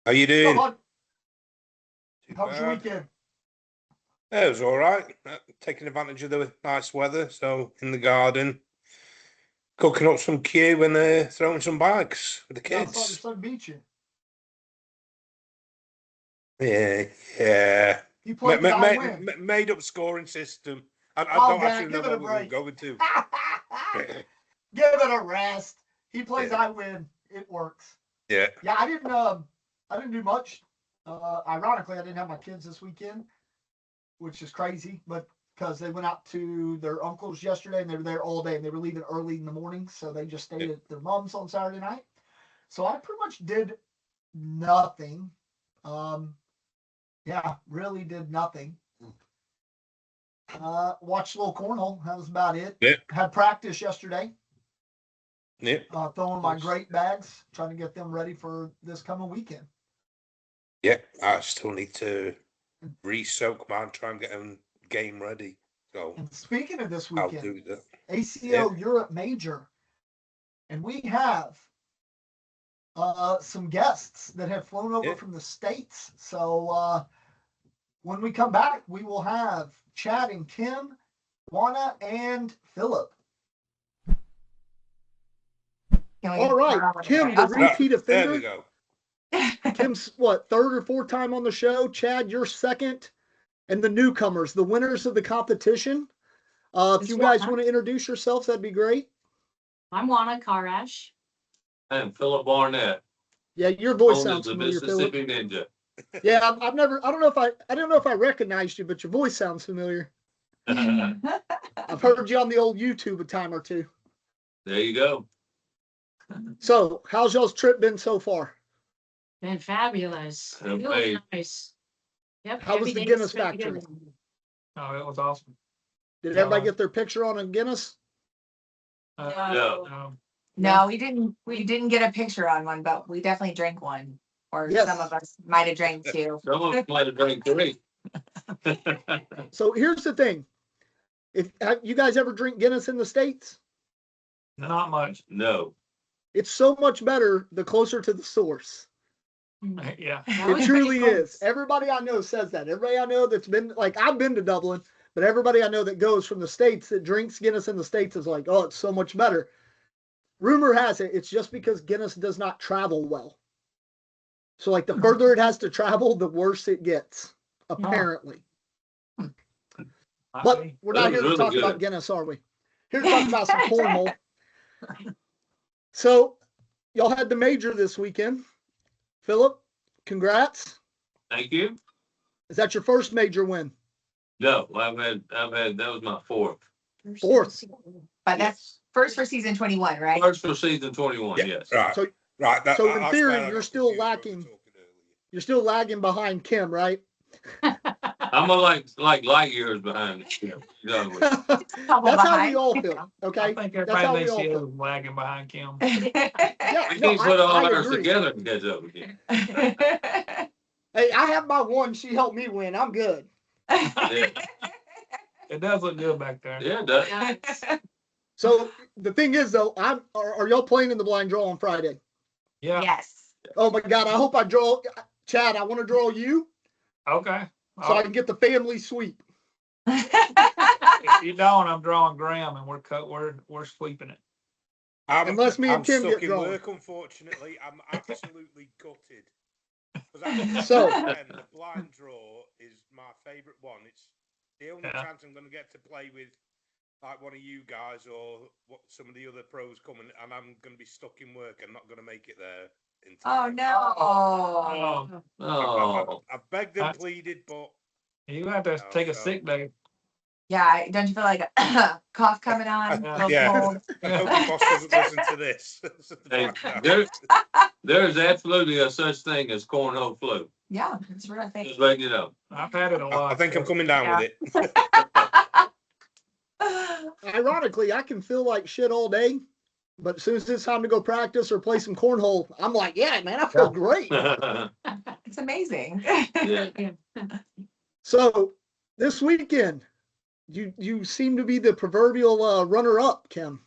How you doing? How was your weekend? Yeah, it was all right. Taking advantage of the nice weather, so in the garden, cooking up some Q and throwing some bags with the Yeah, I saw your kids. son beat you. Yeah. He played because I win. Made up scoring system. I Oh, don't Dan, actually know give it a what we're break. going to. Give it a rest. He plays Yeah. I win. It works. Yeah. Yeah, I didn't do much. Ironically, I didn't have my kids this weekend, which is crazy, but because they went out to their uncle's yesterday and they were there all day and they were leaving early in the morning, so they just stayed at their mom's on Saturday night. So I pretty much did nothing. Yeah, really did nothing. Watched a little cornhole. That was about it. Yeah. Had practice yesterday. Yeah. Throwing my great bags, trying to get them ready for this coming weekend. Yeah. I still need to re-soak mine, try and get them game ready. So And speaking of this I'll weekend, do that. ACO Europe Major, and we have some guests that have flown over from the States. So when we come back, we will have Chad and Kim, Juana and Phillip. All right, Kim, the repeat offender. There we go. Kim's what, third or fourth time on the show? Chad, you're second. And the newcomers, the winners of the competition. If you guys want to introduce yourselves, that'd be great. I'm Juana Karrasch. I'm Phillip Barnett. Yeah, your voice Known as sounds the familiar, Phillip. Mississippi Ninja. Yeah, I don't know if I recognized you, but your voice sounds familiar. I've heard you on the old YouTube a time or two. There you go. So, how's y'all's trip been so far? Been fabulous. Really nice. Yep. How was the Guinness factory? Oh, it was awesome. Did everybody get their picture on a Guinness? No, we didn't get a picture on one, but we definitely drank one. Or some of us might have drank two. Some of us might have drank three. So here's the thing. Have you guys ever drink Guinness in the States? Not much. No. It's so much better the closer to the source. Yeah. It truly is. Everybody I know says that. Everybody I know that's been, like, I've been to Dublin, but everybody I know that goes from the States that drinks Guinness in the States is like, oh, it's so much better. Rumor has it, it's just because Guinness does not travel well. So, like, the further it has to travel, the worse it gets, apparently. But we're not here to talk about Guinness, are we? Here to talk about some cornhole. So, y'all had the major this weekend. Phillip, congrats. Thank you. Is that your first major win? No, I've had that was my fourth. Fourth. But that's first for season 21, right? First for season 21, yes. Right. So, Right. So in theory, you're still lacking. You're still lagging behind Kim, right? I'm like light years behind Kim. That's how we all feel. Okay. I think everybody thinks she is lagging behind Kim. Yeah, We no, can't put all I ours agree. together to catch up again. Hey, I have my one. She helped me win. I'm good. Yeah, It does look good back there. yeah, it does. So the thing is, though, are y'all playing in the blind draw on Friday? Yeah. Yes. Oh my God! I hope I draw. Chad, I want to draw you Okay. so I can get the family sweep. If you don't, I'm drawing Graham, and we're sweeping it. Unless me and Kim stuck get in drawn. work, unfortunately. I'm absolutely gutted. So- the blind draw is my favourite one. It's the only chance I'm going to get to play with like one of you guys or some of the other pros coming, and I'm going to be stuck in work and not going to make it there. In time. Oh no. Oh, I've begged and pleaded, but You have to take a sick day. Yeah, don't you feel like a cough coming on? Yeah. Cold? I hope my boss doesn't listen to this. hey, there's absolutely a such thing as cornhole flu. Yeah, it's a real thing. Just letting you know. I've had it a lot. I think I'm coming down with it. Ironically, I can feel like shit all day, but as soon as it's time to go practice or play some cornhole, I'm like, yeah, man, I feel great. It's amazing. Yeah. So this weekend, you seem to be the proverbial runner-up, Kim,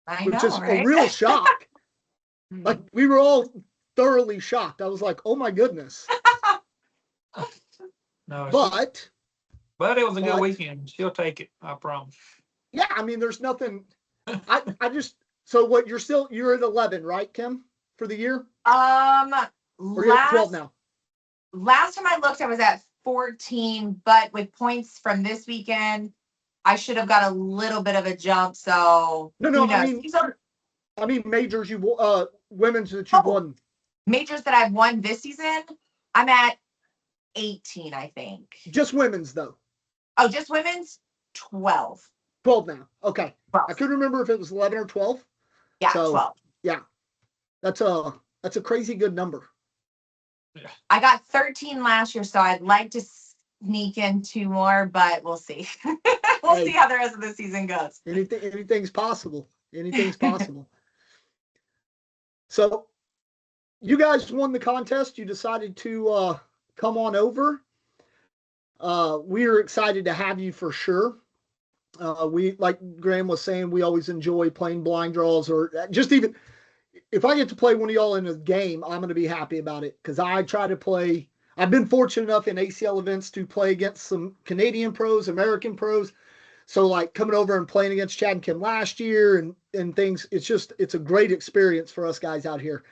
I which know, is right? a real shock. Like we were all thoroughly shocked. I was like, oh my goodness. No, But it was a good weekend. She'll take it. I promise. yeah, I mean, there's nothing. I just, so what, you're at 11, right, Kim, for the year? Or you're at 12 now? Last time I looked, I was at 14, but with points from this weekend, I should have got a little bit of a jump. So No, I mean majors women's that you've won. Majors that I've won this season, I'm at 18, I think. Just women's though. Oh, just women's 12. 12 now. Okay. 12. I couldn't remember if it was 11 or 12. Yeah, so, 12. Yeah. That's a crazy good number. Yeah. I got 13 last year, so I'd like to sneak in 2 more, but we'll see. We'll see how the rest of the season goes. Anything's possible. Anything's possible. So you guys won the contest. You decided to come on over. We are excited to have you for sure. We, like Graham was saying, we always enjoy playing blind draws, or just even if I get to play one of y'all in a game, I'm going to be happy about it, because I try to play. I've been fortunate enough in ACL events to play against some Canadian pros, American pros. So like coming over and playing against Chad and Kim last year and things, it's a great experience for us guys out here.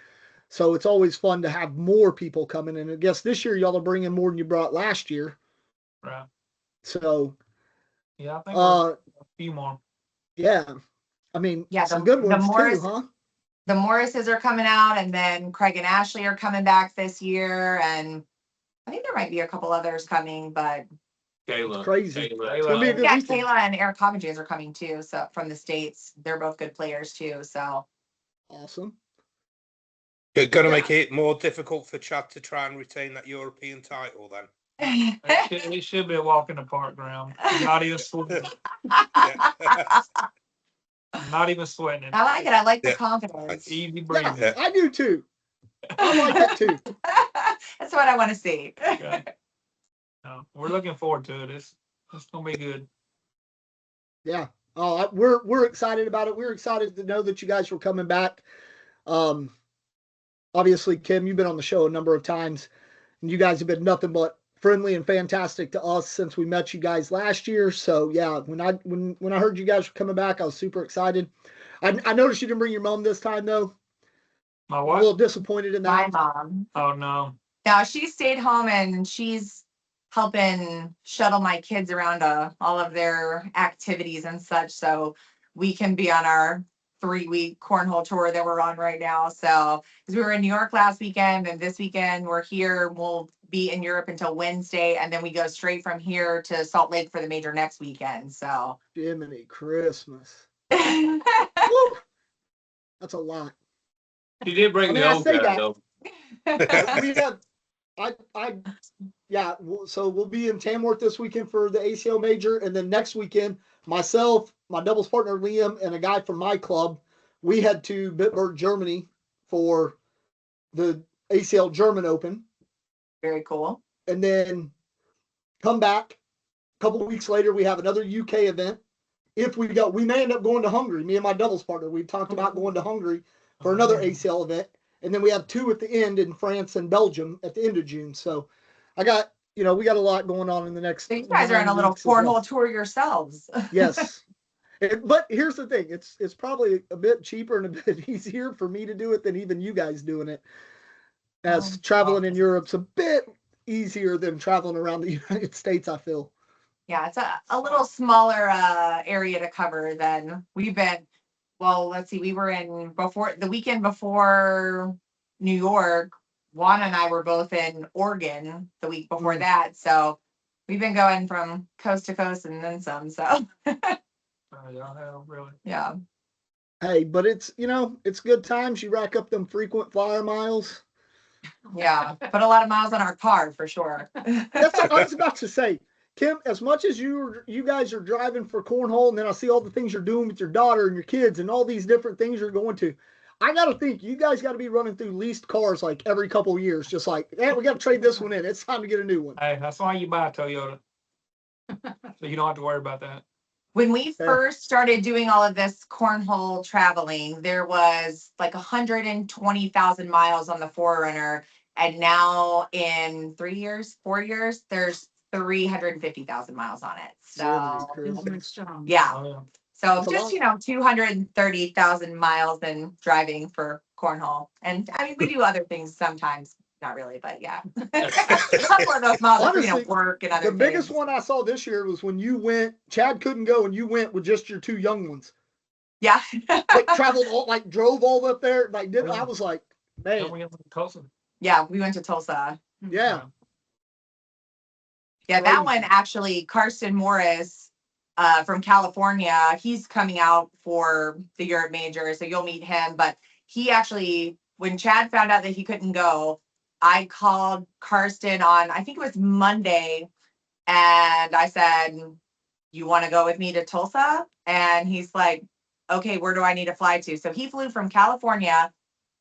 So it's always fun to have more people coming in. I guess this year y'all are bringing more than you brought last year. Right. So yeah, I think a few more. Yeah. I mean, yeah, some good ones too, huh? The Morrises are coming out, and then Craig and Ashley are coming back this year, and I think there might be a couple others coming, but Kayla. It's crazy. Kayla. It's gonna be a good yeah, weekend. Kayla and Eric Covingers are coming too. So from the States, they're both good players too. So Awesome. You're going to make it more difficult for Chad to try and retain that European title then. It should be a walk in the park, Graham. Not even sweating. Not even sweating. I like it. I like the confidence. Easy breathing. Yeah, I do too. I like it too. That's what I want to see. Okay. No, we're looking forward to it. It's gonna be good. Yeah. Oh, we're excited about it. We're excited to know that you guys were coming back. Obviously, Kim, you've been on the show a number of times, and you guys have been nothing but friendly and fantastic to us since we met you guys last year. So yeah, when I heard you guys were coming back, I was super excited. I noticed you didn't bring your mom this time though. My I'm what? a little disappointed in that. My mom. Oh no. Now she stayed home and she's helping shuttle my kids around to all of their activities and such, so we can be on our 3-week cornhole tour that we're on right now. So because we were in New York last weekend, and this weekend we're here. We'll be in Europe until Wednesday, and then we go straight from here to Salt Lake for the major next weekend. So Jiminy Christmas. yeah, Woo! That's a lot. She did bring the old guy though. So we'll be in Tamworth this weekend for the ACO major, and then next weekend, myself, my doubles partner Liam, and a guy from my club, we head to Bitburg, Germany for the ACL German Open. very cool. And then come back. A couple of weeks later, we have another UK event. We may end up going to Hungary. Me and my doubles partner, we've talked about going to Hungary for another ACL event. And then we have 2 at the end in France and Belgium at the end of June. So we got a lot going on in the next. So you guys are on a little cornhole tour yourselves. Yes. But here's the thing. It's probably a bit cheaper and a bit easier for me to do it than even you guys doing it. As traveling in Europe's a bit easier than traveling around the United States, I feel. Yeah, it's a little smaller area to cover than we've been. Well, let's see, we were in the weekend before New York. Juana and I were both in Oregon the week before that. So we've been going from coast to coast and then some. So really. Yeah. Hey, but it's good times. You rack up them frequent flyer miles. Yeah. Put a lot of miles on our car for sure. That's what I was about to say. Kim, as much as you guys are driving for cornhole, and then I see all the things you're doing with your daughter and your kids and all these different things you're going to, I got to think you guys got to be running through leased cars like every couple of years, just like, we got to trade this one in. It's time to get a new one. Hey, that's why you buy a Toyota. So you don't have to worry about that. When we Yeah. first started doing all of this cornhole traveling, there was like 120,000 miles on the Forerunner. And now in 4 years, there's 350,000 miles on it. So, Isn't it strong? yeah. Oh, yeah. So That's a just, lot. you know, 230,000 miles and driving for cornhole. And I mean, we do other things sometimes, not really, but yeah. A couple of those miles are for, you know, Honestly, work and other The biggest things. one I saw this year was when you went. Chad couldn't go, and you went with just your two young ones. Yeah. Like traveled all, like drove all up there. Like did I was like, Don't man, we have to Tulsa? Yeah, we went to Tulsa. yeah. Yeah, that Crazy. one actually, Karsten Morris from California, he's coming out for the Europe Major, so you'll meet him. But he actually, when Chad found out that he couldn't go, I called Karsten on, I think it was Monday, and I said, "You want to go with me to Tulsa?" And he's like, "Okay, where do I need to fly to?" So he flew from California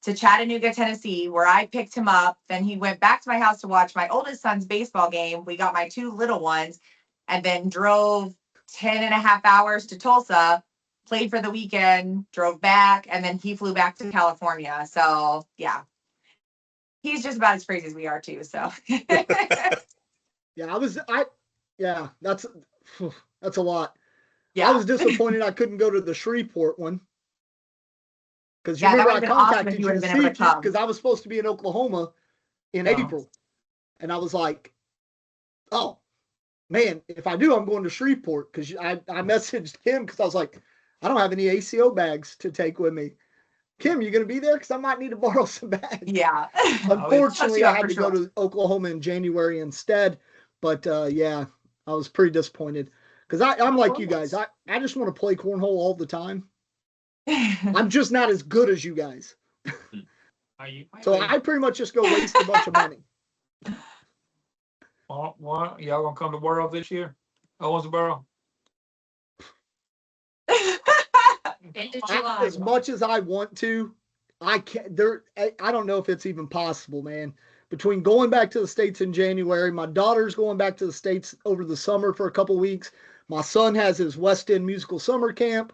to Chattanooga, Tennessee, where I picked him up. Then he went back to my house to watch my oldest son's baseball game. We got my two little ones, and then drove 10 and a half hours to Tulsa, played for the weekend, drove back, and then he flew back to California. So yeah, he's just about as crazy as we are too. So Yeah, yeah, that's a lot. yeah. I was disappointed I couldn't go to the Shreveport one. Because you Yeah, that remember I would've been awesome contacted if you you to would've been see able if to you, come. because I was supposed to be in Oklahoma in Oh. April. And I was like, oh, man, if I do, I'm going to Shreveport. Because I messaged Kim because I was like, I don't have any ACO bags to take with me. Kim, you going to be there? Because I might need to borrow some bags. Yeah. Unfortunately, I had to for go to Oklahoma in January instead. But yeah, I was pretty disappointed. Because I'm like you guys. I just want to play cornhole all the time. I'm just not as good as you guys. So I pretty much just go waste a bunch of money. Well, y'all gonna come to World this year? Owensboro? End of July. As much as I want to, I can't. I don't know if it's even possible, man. Between going back to the States in January, my daughter's going back to the States over the summer for a couple weeks. My son has his West End musical summer camp.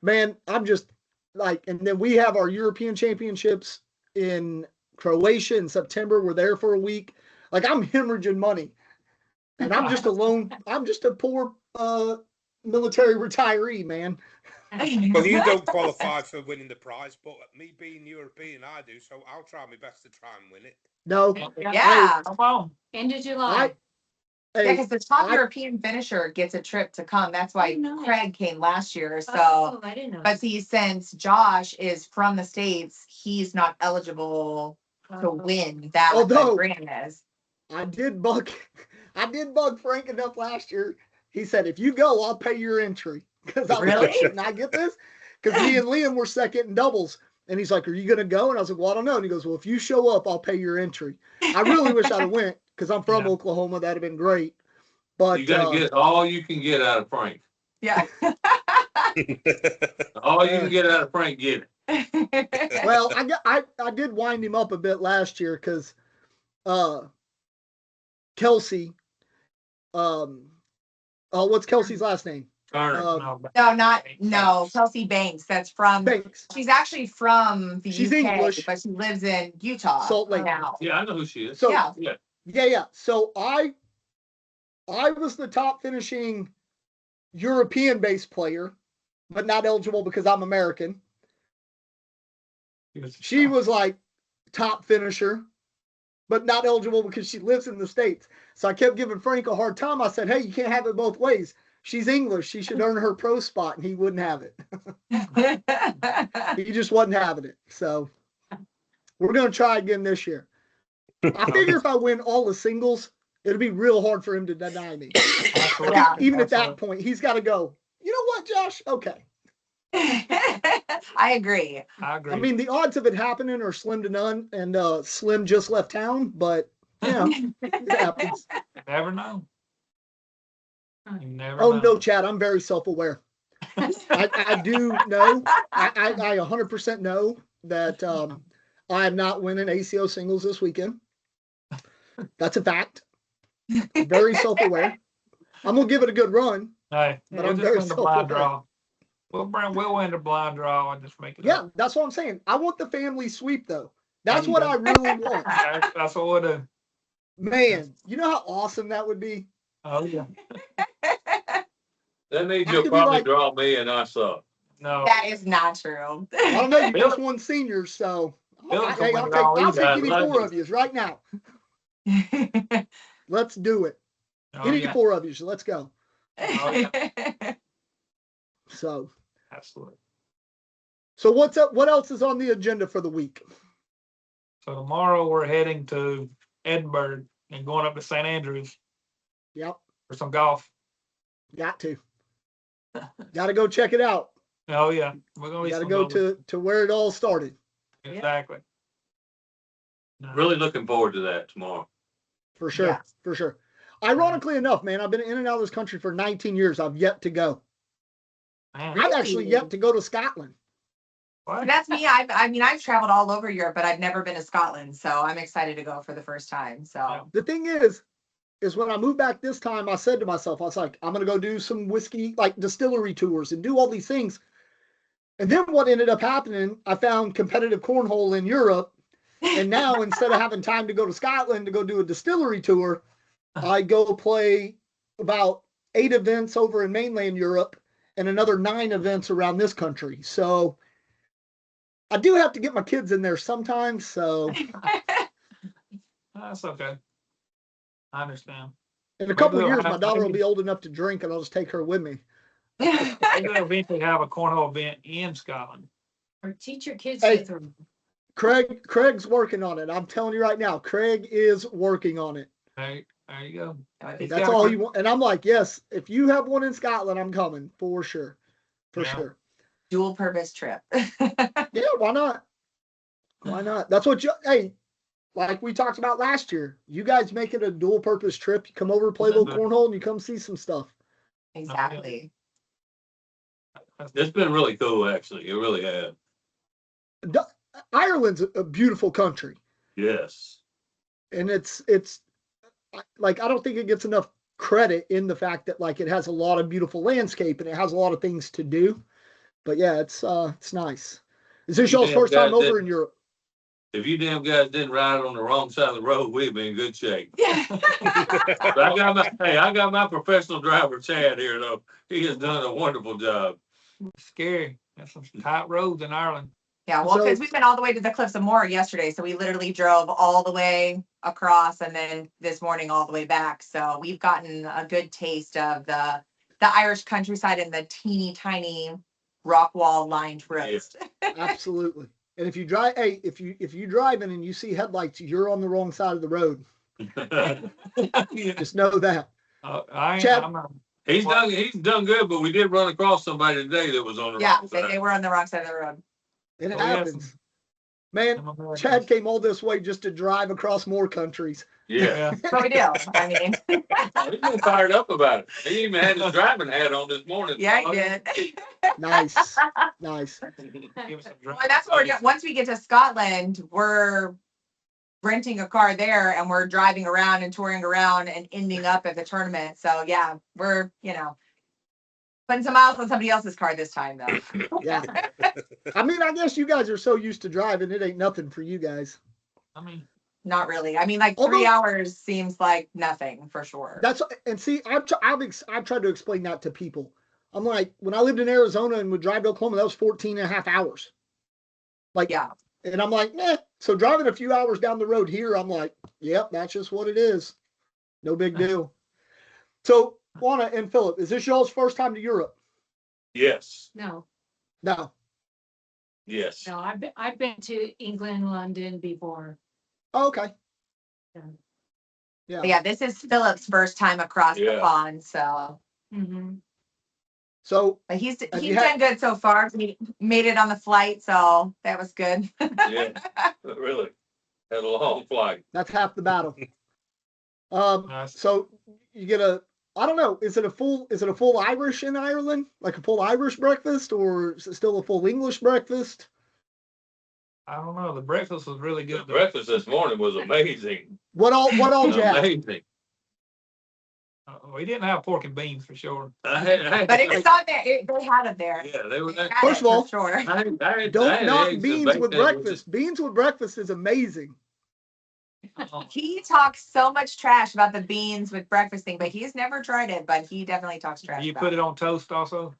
Man, I'm just like, and then we have our European Championships in Croatia in September. We're there for a week. Like, I'm hemorrhaging money, and I'm just alone. I'm just a poor military retiree, man. Well, you don't qualify for winning the prize, but me being European, I do. So I'll try my best to try and win it. No, Yeah. Come on. End of July. Yeah, because the top European finisher gets a trip to come. That's why nice. Craig came last year. So, Oh, I didn't know. but see, since Josh is from the States, he's not eligible to win that like Although- Graham is. I did bug Frank enough last year. He said, if you go, I'll pay your entry. Because I was Really? like, shouldn't I get this? Because me and Liam were second in doubles. And he's like, are you going to go? And I was like, well, I don't know. And he goes, well, if you show up, I'll pay your entry. I really wish I'd have went because I'm from Oklahoma. That'd have been great. But You gotta get all you can get out of Frank. Yeah. All you can get out of Frank, get it. well, I did wind him up a bit last year because Kelsey, what's Kelsey's last name? Turner. No, Kelsey Banks. That's from, Banks. she's actually from the She's UK, English. but she lives in Utah Salt Lake. now. Yeah, I know who she is. So Yeah. yeah. So I was the top finishing European based player, but not eligible because I'm American. She was like top finisher, but not eligible because she lives in the States. So I kept giving Frank a hard time. I said, hey, you can't have it both ways. She's English. She should earn her pro spot, and he wouldn't have it. He just wasn't having it. So we're going to try again this year. I figure if I win all the singles, it'll be real hard for him to deny me. Yeah. Even at that point, he's got to go, you know what, Josh? Okay. I agree. I mean, the odds of it happening are slim to none, and Slim just left town, but, you know, it happens. You never know. You never Oh, know. no, Chad, I'm very self-aware. I do know, I 100% know that I am not winning ACO singles this weekend. That's a fact. Very self-aware. I'm going to give it a good run. Hey, But we'll I'm just very win the blind self-aware. draw. We'll win the blind draw and just make it Yeah, up. that's what I'm saying. I want the family sweep though. That's what I really want. That's what we'll do. Man, you know how awesome that would be? Oh, yeah. That means I you'll could be probably like- draw me and I suck. No. That is not true. I don't know, you Phillip- just won seniors, so Phillip hey, can I'll win it take all either. any I four like of you right now. Oh, Let's do it. Oh, Any yeah. four of you, so let's go. Oh, So Absolutely. what's up? What else is on the agenda for the week? So tomorrow we're heading to Edinburgh and going up to St. Andrews Yep, for some golf. got to go check it out. Oh, yeah. We're going You to got to go to where it all started. Exactly. No. Really looking forward to that tomorrow. For sure. Yeah. For sure. Ironically enough, man, I've been in and out of this country for 19 years. I've yet to go. Man, I've actually yet to go to Scotland. what? That's me. I've traveled all over Europe, but I've never been to Scotland, so I'm excited to go for the first time. So The thing is when I moved back this time, I said to myself, I was like, I'm going to go do some whiskey, like distillery tours and do all these things. And then what ended up happening, I found competitive cornhole in Europe. And now instead of having time to go to Scotland to go do a distillery tour, I go play about 8 events over in mainland Europe and another 9 events around this country. So I do have to get my kids in there sometimes. So That's okay. I understand. in a couple of Maybe years, they'll my daughter will maybe- be old enough to drink and I'll just take her with me. Maybe they'll eventually have a cornhole event in Scotland. Or teach your kids Hey. to throw. Craig's working on it. I'm telling you right now, Craig is working on it. Hey, there you go. He's That's got a all good- you want. And I'm like, yes, if you have one in Scotland, I'm coming for sure. For Yeah. sure. dual purpose trip. Yeah, why not? Why not? That's what hey, like we talked about last year. You guys make it a dual purpose trip. You come over, play a little cornhole, and you come see some stuff. Exactly. It's been really cool, actually. It really has. Ireland's a beautiful country. Yes. And it's like I don't think it gets enough credit in the fact that like it has a lot of beautiful landscape and it has a lot of things to do. But yeah, it's nice. Is this y'all's Yeah, first time guys, over in Europe? If you damn guys didn't ride on the wrong side of the road, we'd be in good shape. Yeah. But I got my professional driver, Chad, here, though. He has done a wonderful job. Scary. There's some tight roads in Ireland. Yeah, well, So- because we went all the way to the Cliffs of Moher yesterday, so we literally drove all the way across and then this morning all the way back. So we've gotten a good taste of the Irish countryside and the teeny tiny rock wall lined roads. Absolutely. And if you drive, hey, if you driving and you see headlights, you're on the wrong side of the road. Just know that. Chad- I'm not, He's done good, but we did run across somebody today that was on the Yeah, wrong they side. were on the wrong side of the road. It Oh, yes. happens. Man, I'm American. Chad came all this way just to drive across more countries. Yeah. So we do. I mean, He's been fired up about it. He even had his driving hat on this morning. yeah, he did. Nice. Nice. Give us some Well, drink. that's what we're doing. Once we get to Scotland, we're renting a car there and we're driving around and touring around and ending up at the tournament. So yeah, we're, putting some miles on somebody else's car this time though. Yeah. I mean, I guess you guys are so used to driving, it ain't nothing for you guys. I mean, Not really. I mean, like Although- 3 hours seems like nothing for sure. That's and see, I've tried to explain that to people. I'm like, when I lived in Arizona and would drive to Oklahoma, that was 14 and a half hours. Like, Yeah. And I'm like, So driving a few hours down the road here, I'm like, yep, that's just what it is. No big deal. So, Juana and Phillip, is this y'all's first time to Europe? Yes. No, No. Yes. no, I've been to England, London before. Oh, okay. But yeah, this is Philip's first time across the Yeah. pond. So, Mm-hmm. So, but he's Have you done good so far. He made it on the flight, so that was good. Yeah. But really, had a long flight. that's half the battle. Nice. So you get I don't know, is it a full Irish in Ireland? Like a full Irish breakfast, or is it still a full English breakfast? I don't know. The breakfast was really The good. though. breakfast this morning was amazing. What all did you have? Amazing. We didn't have pork and beans for sure. But it was on there. They had it there. Yeah, they were They there. had First it of all, for sure. Don't knock eggs and beans with bacon. breakfast. Beans with breakfast is amazing. He talks so much trash about the beans with breakfast thing, but he's never tried it. But he definitely talks trash. Do you about put it on toast also?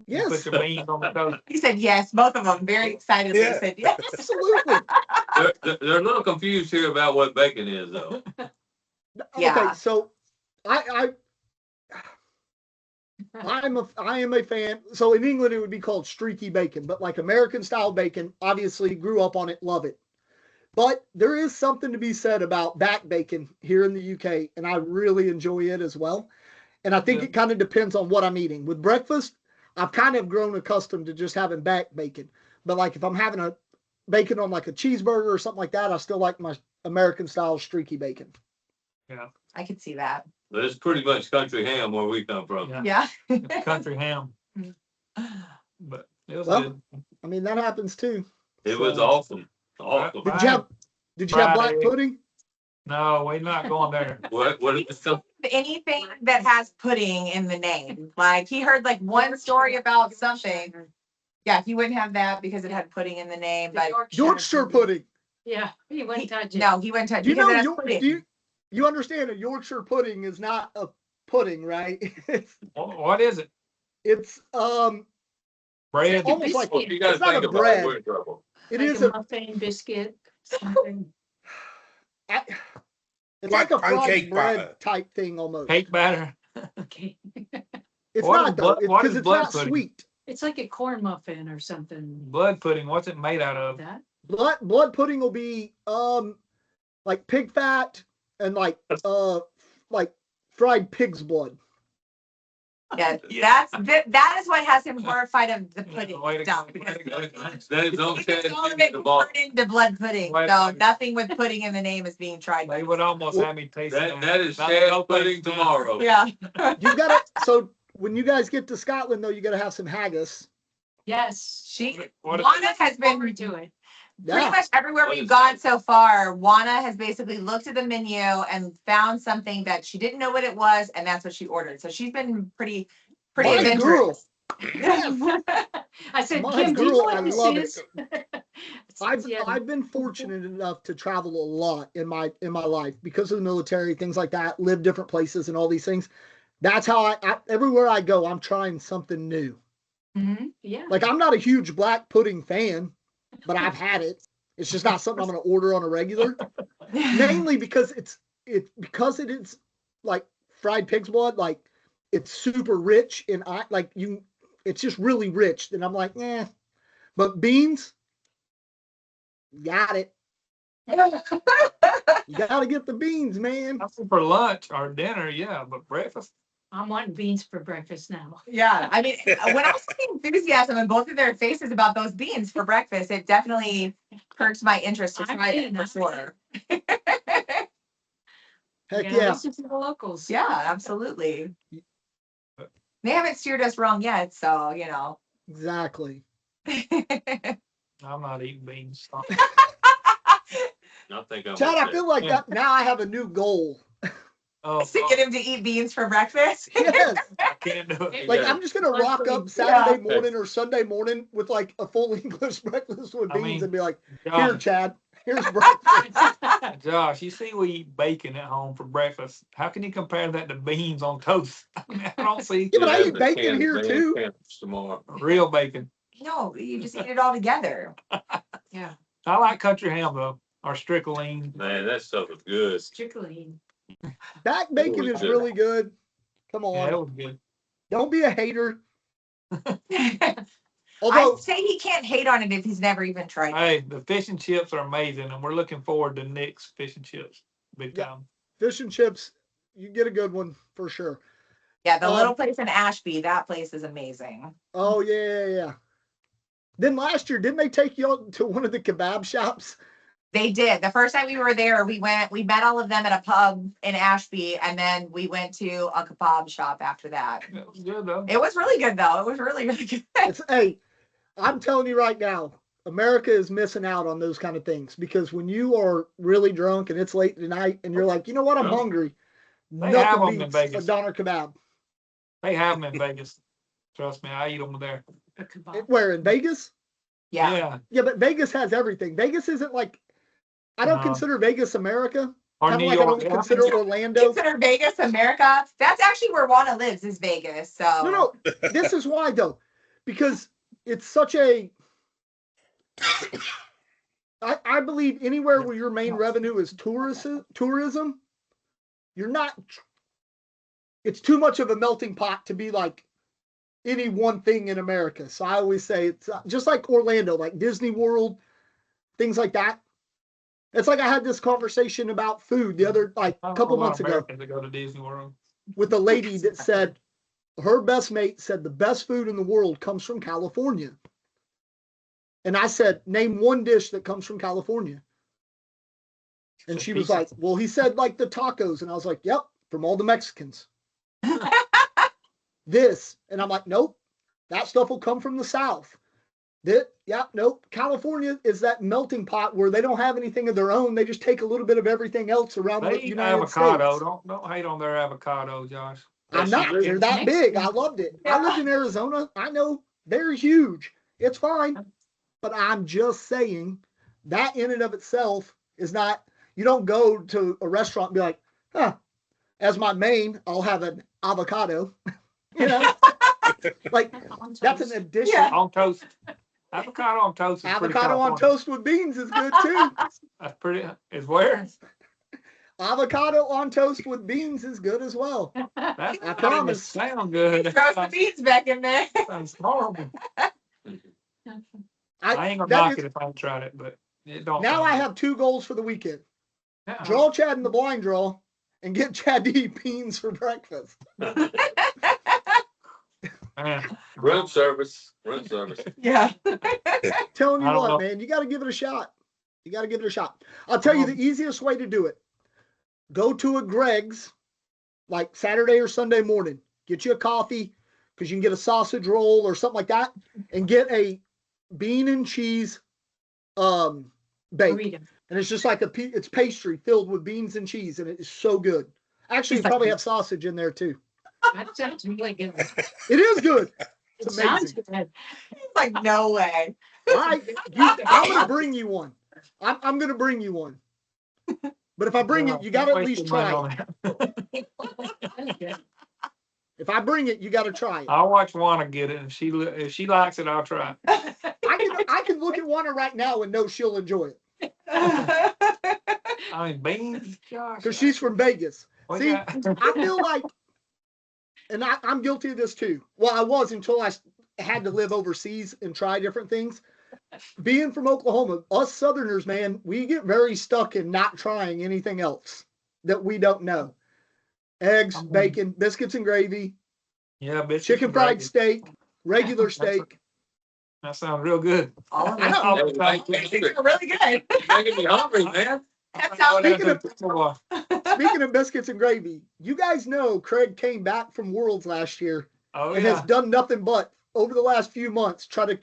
You Yes, put your beans on the toast. He said yes. Both of them very excitedly Yeah. said yes. absolutely. They're a little confused here about what bacon is, though. Yeah. Okay, so I am a fan. So in England it would be called streaky bacon, but like American style bacon, obviously grew up on it, love it. But there is something to be said about back bacon here in the UK, and I really enjoy it as well. And I think it kind of depends on what I'm eating. With breakfast, I've kind of grown accustomed to just having back bacon. But like if I'm having a bacon on like a cheeseburger or something like that, I still like my American style streaky bacon. Yeah. I could see that. But it's pretty much country ham where we come from. Yeah. Yeah. It's country ham. But it was Well, good. I mean, that happens too. It was So- awesome. Awesome. Did you have black Friday. pudding? No, we're not going there. What is it? Anything that has pudding in the name. Like he heard like one story about something. Yeah, he wouldn't have that because it had pudding in the name. But Yorkshire pudding. Yeah, he wouldn't touch it. no, he wouldn't touch Do you because know it has pudding. you understand a Yorkshire pudding is not a pudding, right? What is it? It's Bread? almost like Well, you gotta it's not think a about it. bread. We're in trouble. it Like is a a muffin biscuit. Something. it's Like like a fried pancake bread batter. type thing almost. Cake batter? Okay. It's What not is though, blood- what because is it's blood not pudding? sweet. It's like a corn muffin or something. Blood pudding. What's it made out of? That Blood pudding will be like pig fat and like fried pig's blood. Yeah, Yeah. that is what has him horrified of the pudding Way to stuff. go, way to go. That is on Because all of the it ball. turned into blood pudding. Way to So go. nothing with pudding in the name is being tried. They would almost have me taste That is Not Chad's no pudding thanks, tomorrow. Yeah. You gotta so when you guys get to Scotland though, you gotta have some haggis. yes. She What if- Juana has been Forward to it. pretty Yeah. much everywhere What we've is gone that? so far. Juana has basically looked at the menu and found something that she didn't know what it was, and that's what she ordered. So she's been pretty My girl. adventurous. I said, My Kim, do you know girl, what I this love it. is? Yeah. I've been fortunate enough to travel a lot in my life because of the military, things like that, live different places and all these things. That's how I everywhere I go, I'm trying something new. Mhm. Yeah. Like I'm not a huge black pudding fan, but I've had it. It's just not something I'm going to order on a regular. Mainly because it is like fried pig's blood, like it's super rich and it's just really rich. And I'm like, eh. But beans, got it. You gotta get the beans, man. For lunch or dinner, yeah, but breakfast? I'm wanting beans for breakfast now. Yeah, I mean, when I was seeing enthusiasm in both of their faces about those beans for breakfast, it definitely perked my interest to I'm try it in, for I'm sure. Heck You gotta yeah. listen to the locals. Yeah, absolutely. They haven't steered us wrong yet, so you know. Exactly. I'm not eating beans. I think I'm. Chad, I okay. feel like Yeah. that now I have a new goal. Oh, To get him to eat beans for breakfast. Yes. I can't do it. Like Yeah. I'm just gonna Lunch rock up beans. Saturday Yeah. morning or Sunday morning with like a full English breakfast with I beans mean, and be like, here, Josh, Chad, here's breakfast. Josh, you see we eat bacon at home for breakfast. How can you compare that to beans on toast? I mean, I don't see Yeah, but I Yeah, eat the bacon canned here beans too. sandwich tomorrow. real bacon. No, you just eat it all together. Yeah. I like country ham though, or strickling. Man, that stuff is good. Strictly. Back bacon is really good. Come Yeah, it on. was good. Don't be a hater. I'd Although say he can't hate on it if he's never even tried it. Hey, the fish and chips are amazing, and we're looking forward to Nick's fish and chips. Big Yeah. time. fish and chips, you get a good one for sure. Yeah, the little place in Ashby, that place is amazing. Oh yeah. Then last year, didn't they take you to one of the kebab shops? They did. The first time we were there, we met all of them at a pub in Ashby, and then we went to a kebab shop after that. It was good though. It was really good though. It was really, really good. Hey, I'm telling you right now, America is missing out on those kind of things because when you are really drunk and it's late at night and you're like, you know what, I'm hungry. They have Nothing 'em in beats a Vegas. doner kebab. They have them in Vegas. Trust me, I eat them there. A kebab. Where, in Vegas? Yeah. Yeah, but Vegas has everything. Vegas isn't like, I don't No. consider Vegas America. Or Kind of New like I York. don't Yeah, consider Orlando. Consider Vegas America. That's actually where Juana lives, is Vegas. So No, this is why though, because it's such a. I believe anywhere where your main revenue is tourism, you're not. It's too much of a melting pot to be like any one thing in America. So I always say it's just like Orlando, like Disney World, things like that. It's like I had this conversation about food the other like I a know couple a lot months of ago Americans that go to Disney World. with a lady that said her best mate said the best food in the world comes from California. And I said, name one dish that comes from California. And she was like, well, he said like the tacos. And I was like, yep, from all the Mexicans. This. And I'm like, nope, that stuff will come from the South. Nope. California is that melting pot where they don't have anything of their own. They just take a little bit of everything else around They the eat United avocado. States. Don't hate on their avocado, Josh. I'm Yes, not. you do. They're that big. I loved it. I lived in Arizona. I know they're huge. It's fine. But I'm just saying that in and of itself is not, you don't go to a restaurant and be like, huh, as my main, I'll have an avocado. You know, like On that's toast. an addition. Yeah. On toast. Avocado on toast is pretty Avocado on California. toast with beans is good too. That's pretty. Is where? Avocado on toast with beans is good as well. That I doesn't promise. sound good. Throw some beans back in there. Sounds horrible. I ain't gonna that knock is- it if I haven't tried it, but it don't. now sound I good. have 2 goals for the weekend. Yeah. Draw Chad in the blind draw and get Chad to eat beans for breakfast. Man, Room service, room service. Yeah. Telling you I don't what, know. man, you got to give it a shot. You got to give it a shot. I'll tell you the easiest way to do it. Go to a Greg's like Saturday or Sunday morning. Get you a coffee because you can get a sausage roll or something like that and get a bean and cheese bake. Burrito. And it's just like it's pastry filled with beans and cheese and it is so good. Actually, you probably have sausage in there too. That sounds really good. It is good. It It's sounds amazing. good. It's like, no way. I'm going to bring you one. I'm going to bring you one. But if I bring it, you got to at least try it. Okay. If I bring it, you got to try it. I'll watch Juana get it. If she likes it, I'll try it. I can look at Juana right now and know she'll enjoy it I mean, beans, Josh. because she's from Vegas. we See, got- I feel like, and I'm guilty of this too. Well, I was until I had to live overseas and try different things. Being from Oklahoma, us Southerners, man, we get very stuck in not trying anything else that we don't know. Eggs, bacon, biscuits and gravy, yeah, biscuits chicken and fried gravy. steak, regular steak. That sounds real good. All of I it. know. Hey, thank you. These are really good. You're making me hungry, man. That sounds Speaking of- Well, Speaking of biscuits and gravy, you guys know Craig came back from Worlds last year oh and yeah. has done nothing but over the last few months try to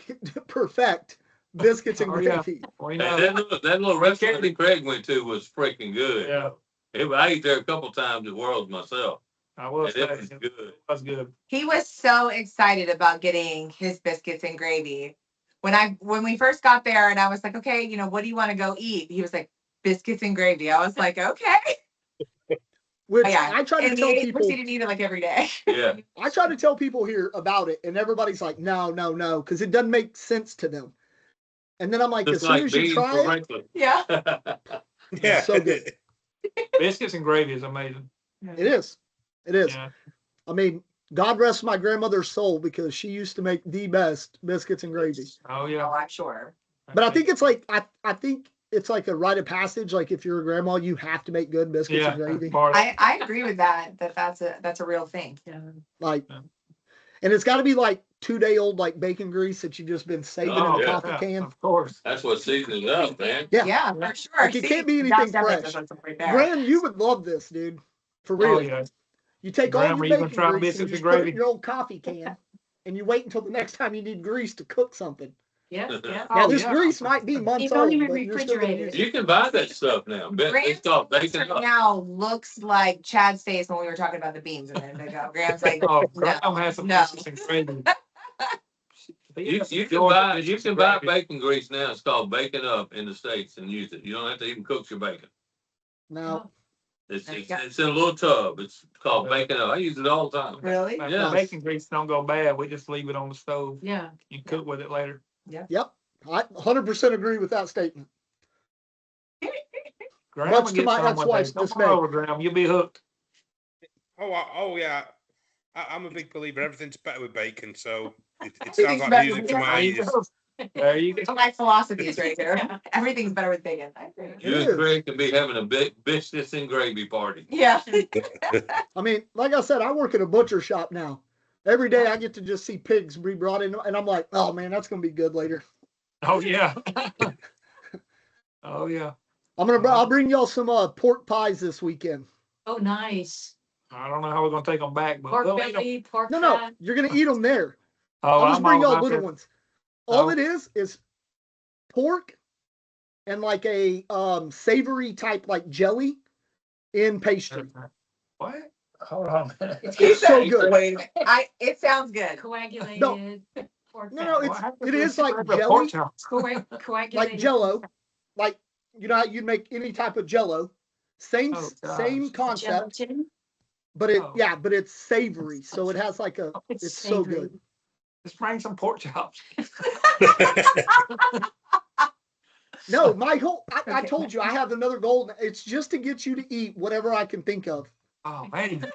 perfect biscuits and Oh, yeah. gravy. We Hey, know. that little restaurant that Craig went to was freaking good. Yeah, I ate there a couple times at Worlds myself. I will And say it was it good. was good. He was so excited about getting his biscuits and gravy. When we first got there and I was like, okay, what do you want to go eat? He was like, biscuits and gravy. I was like, okay. Which But yeah. I try to And tell he people, proceeded to eat it like every day. Yeah. I try to tell people here about it, and everybody's like, no, because it doesn't make sense to them. And then I'm like, Just as soon like as you beans try for it, breakfast. Yeah. Yeah. so good. Biscuits and gravy is amazing. It is. It is. Yeah. I mean, God rest my grandmother's soul because she used to make the best biscuits and gravy. Oh Oh, yeah. I'm sure. But I think it's like I think it's like a rite of passage. Like if you're a grandma, you have to make good biscuits yeah. and gravy. part of- I agree with that. That's a real thing. Yeah. Like, Yeah. and it's got to be like 2-day-old like bacon grease that you just been saving Oh, in a yeah. coffee can. Of course. That's what seasons it up, man. Yeah. Yeah, for sure. Like, it can't be anything that's definitely fresh. something right there. Graham, you would love this, dude. For real. Oh yeah. You take Graham, all are your you gonna bacon try grease and biscuits you and just put it gravy? in your old coffee can, and you wait until the next time you need grease to cook something. Yeah. Now Oh, this yeah. grease might be months You don't old, even but you're still gonna refrigerate use it. it. You can buy that stuff now. It's Graham's called face bacon right up. now looks like Chad's face when we were talking about the beans a minute ago. Graham's like, Oh, no, Graham has some no. interesting gravy. You can buy bacon grease now. It's called bacon up in the States and use it. You don't have to even cook your bacon. Now, It's in a little tub. It's called bacon up. I use it all the time. Really? Like, Yeah. the bacon grease don't go bad. We just leave it on the stove. Yeah. You cook with it later. yep, I 100% agree with that statement. Graham Much will to get my some one day. ex-wife's Come dismay. on over, Graham. You'll be hooked. Oh yeah. I'm a big believer. Everything's better with bacon, so it sounds Everything's like better music with to my There you ears. go. There you It's go. my philosophies right there. Yeah. Everything's better with bacon. I agree. It You and is. Craig can be having a big biscuits and gravy party. Yeah. I mean, like I said, I work at a butcher shop now. Every day I get to just see pigs be brought in, and I'm like, oh man, that's gonna be good later. Oh, yeah. Oh, yeah. I'll bring y'all some pork pies this weekend. Oh, nice. I don't know how we're going to take them back, but Pork we'll eat 'em. belly, pork No, fat. you're gonna eat them there. Oh, I'll just I'm bring all y'all about little that. ones. All Oh. it is pork and like a savory type like jelly in pastry. What? Hold on a minute. It's so good. Wait a minute. it sounds good. Coagulated pork No, fat. it's- What happened it to is the like regular jelly. pork chops? Coagulated. Like Jello, like you know how you'd make any type of Jello. Same Oh, gosh. same concept, Gelatin. but Oh. but it's savory, so it has like a. It's so savory. good. Just bring some pork chops. No, my whole I Okay. told you I have another goal. It's just to get you to eat whatever I can think of. Oh, man.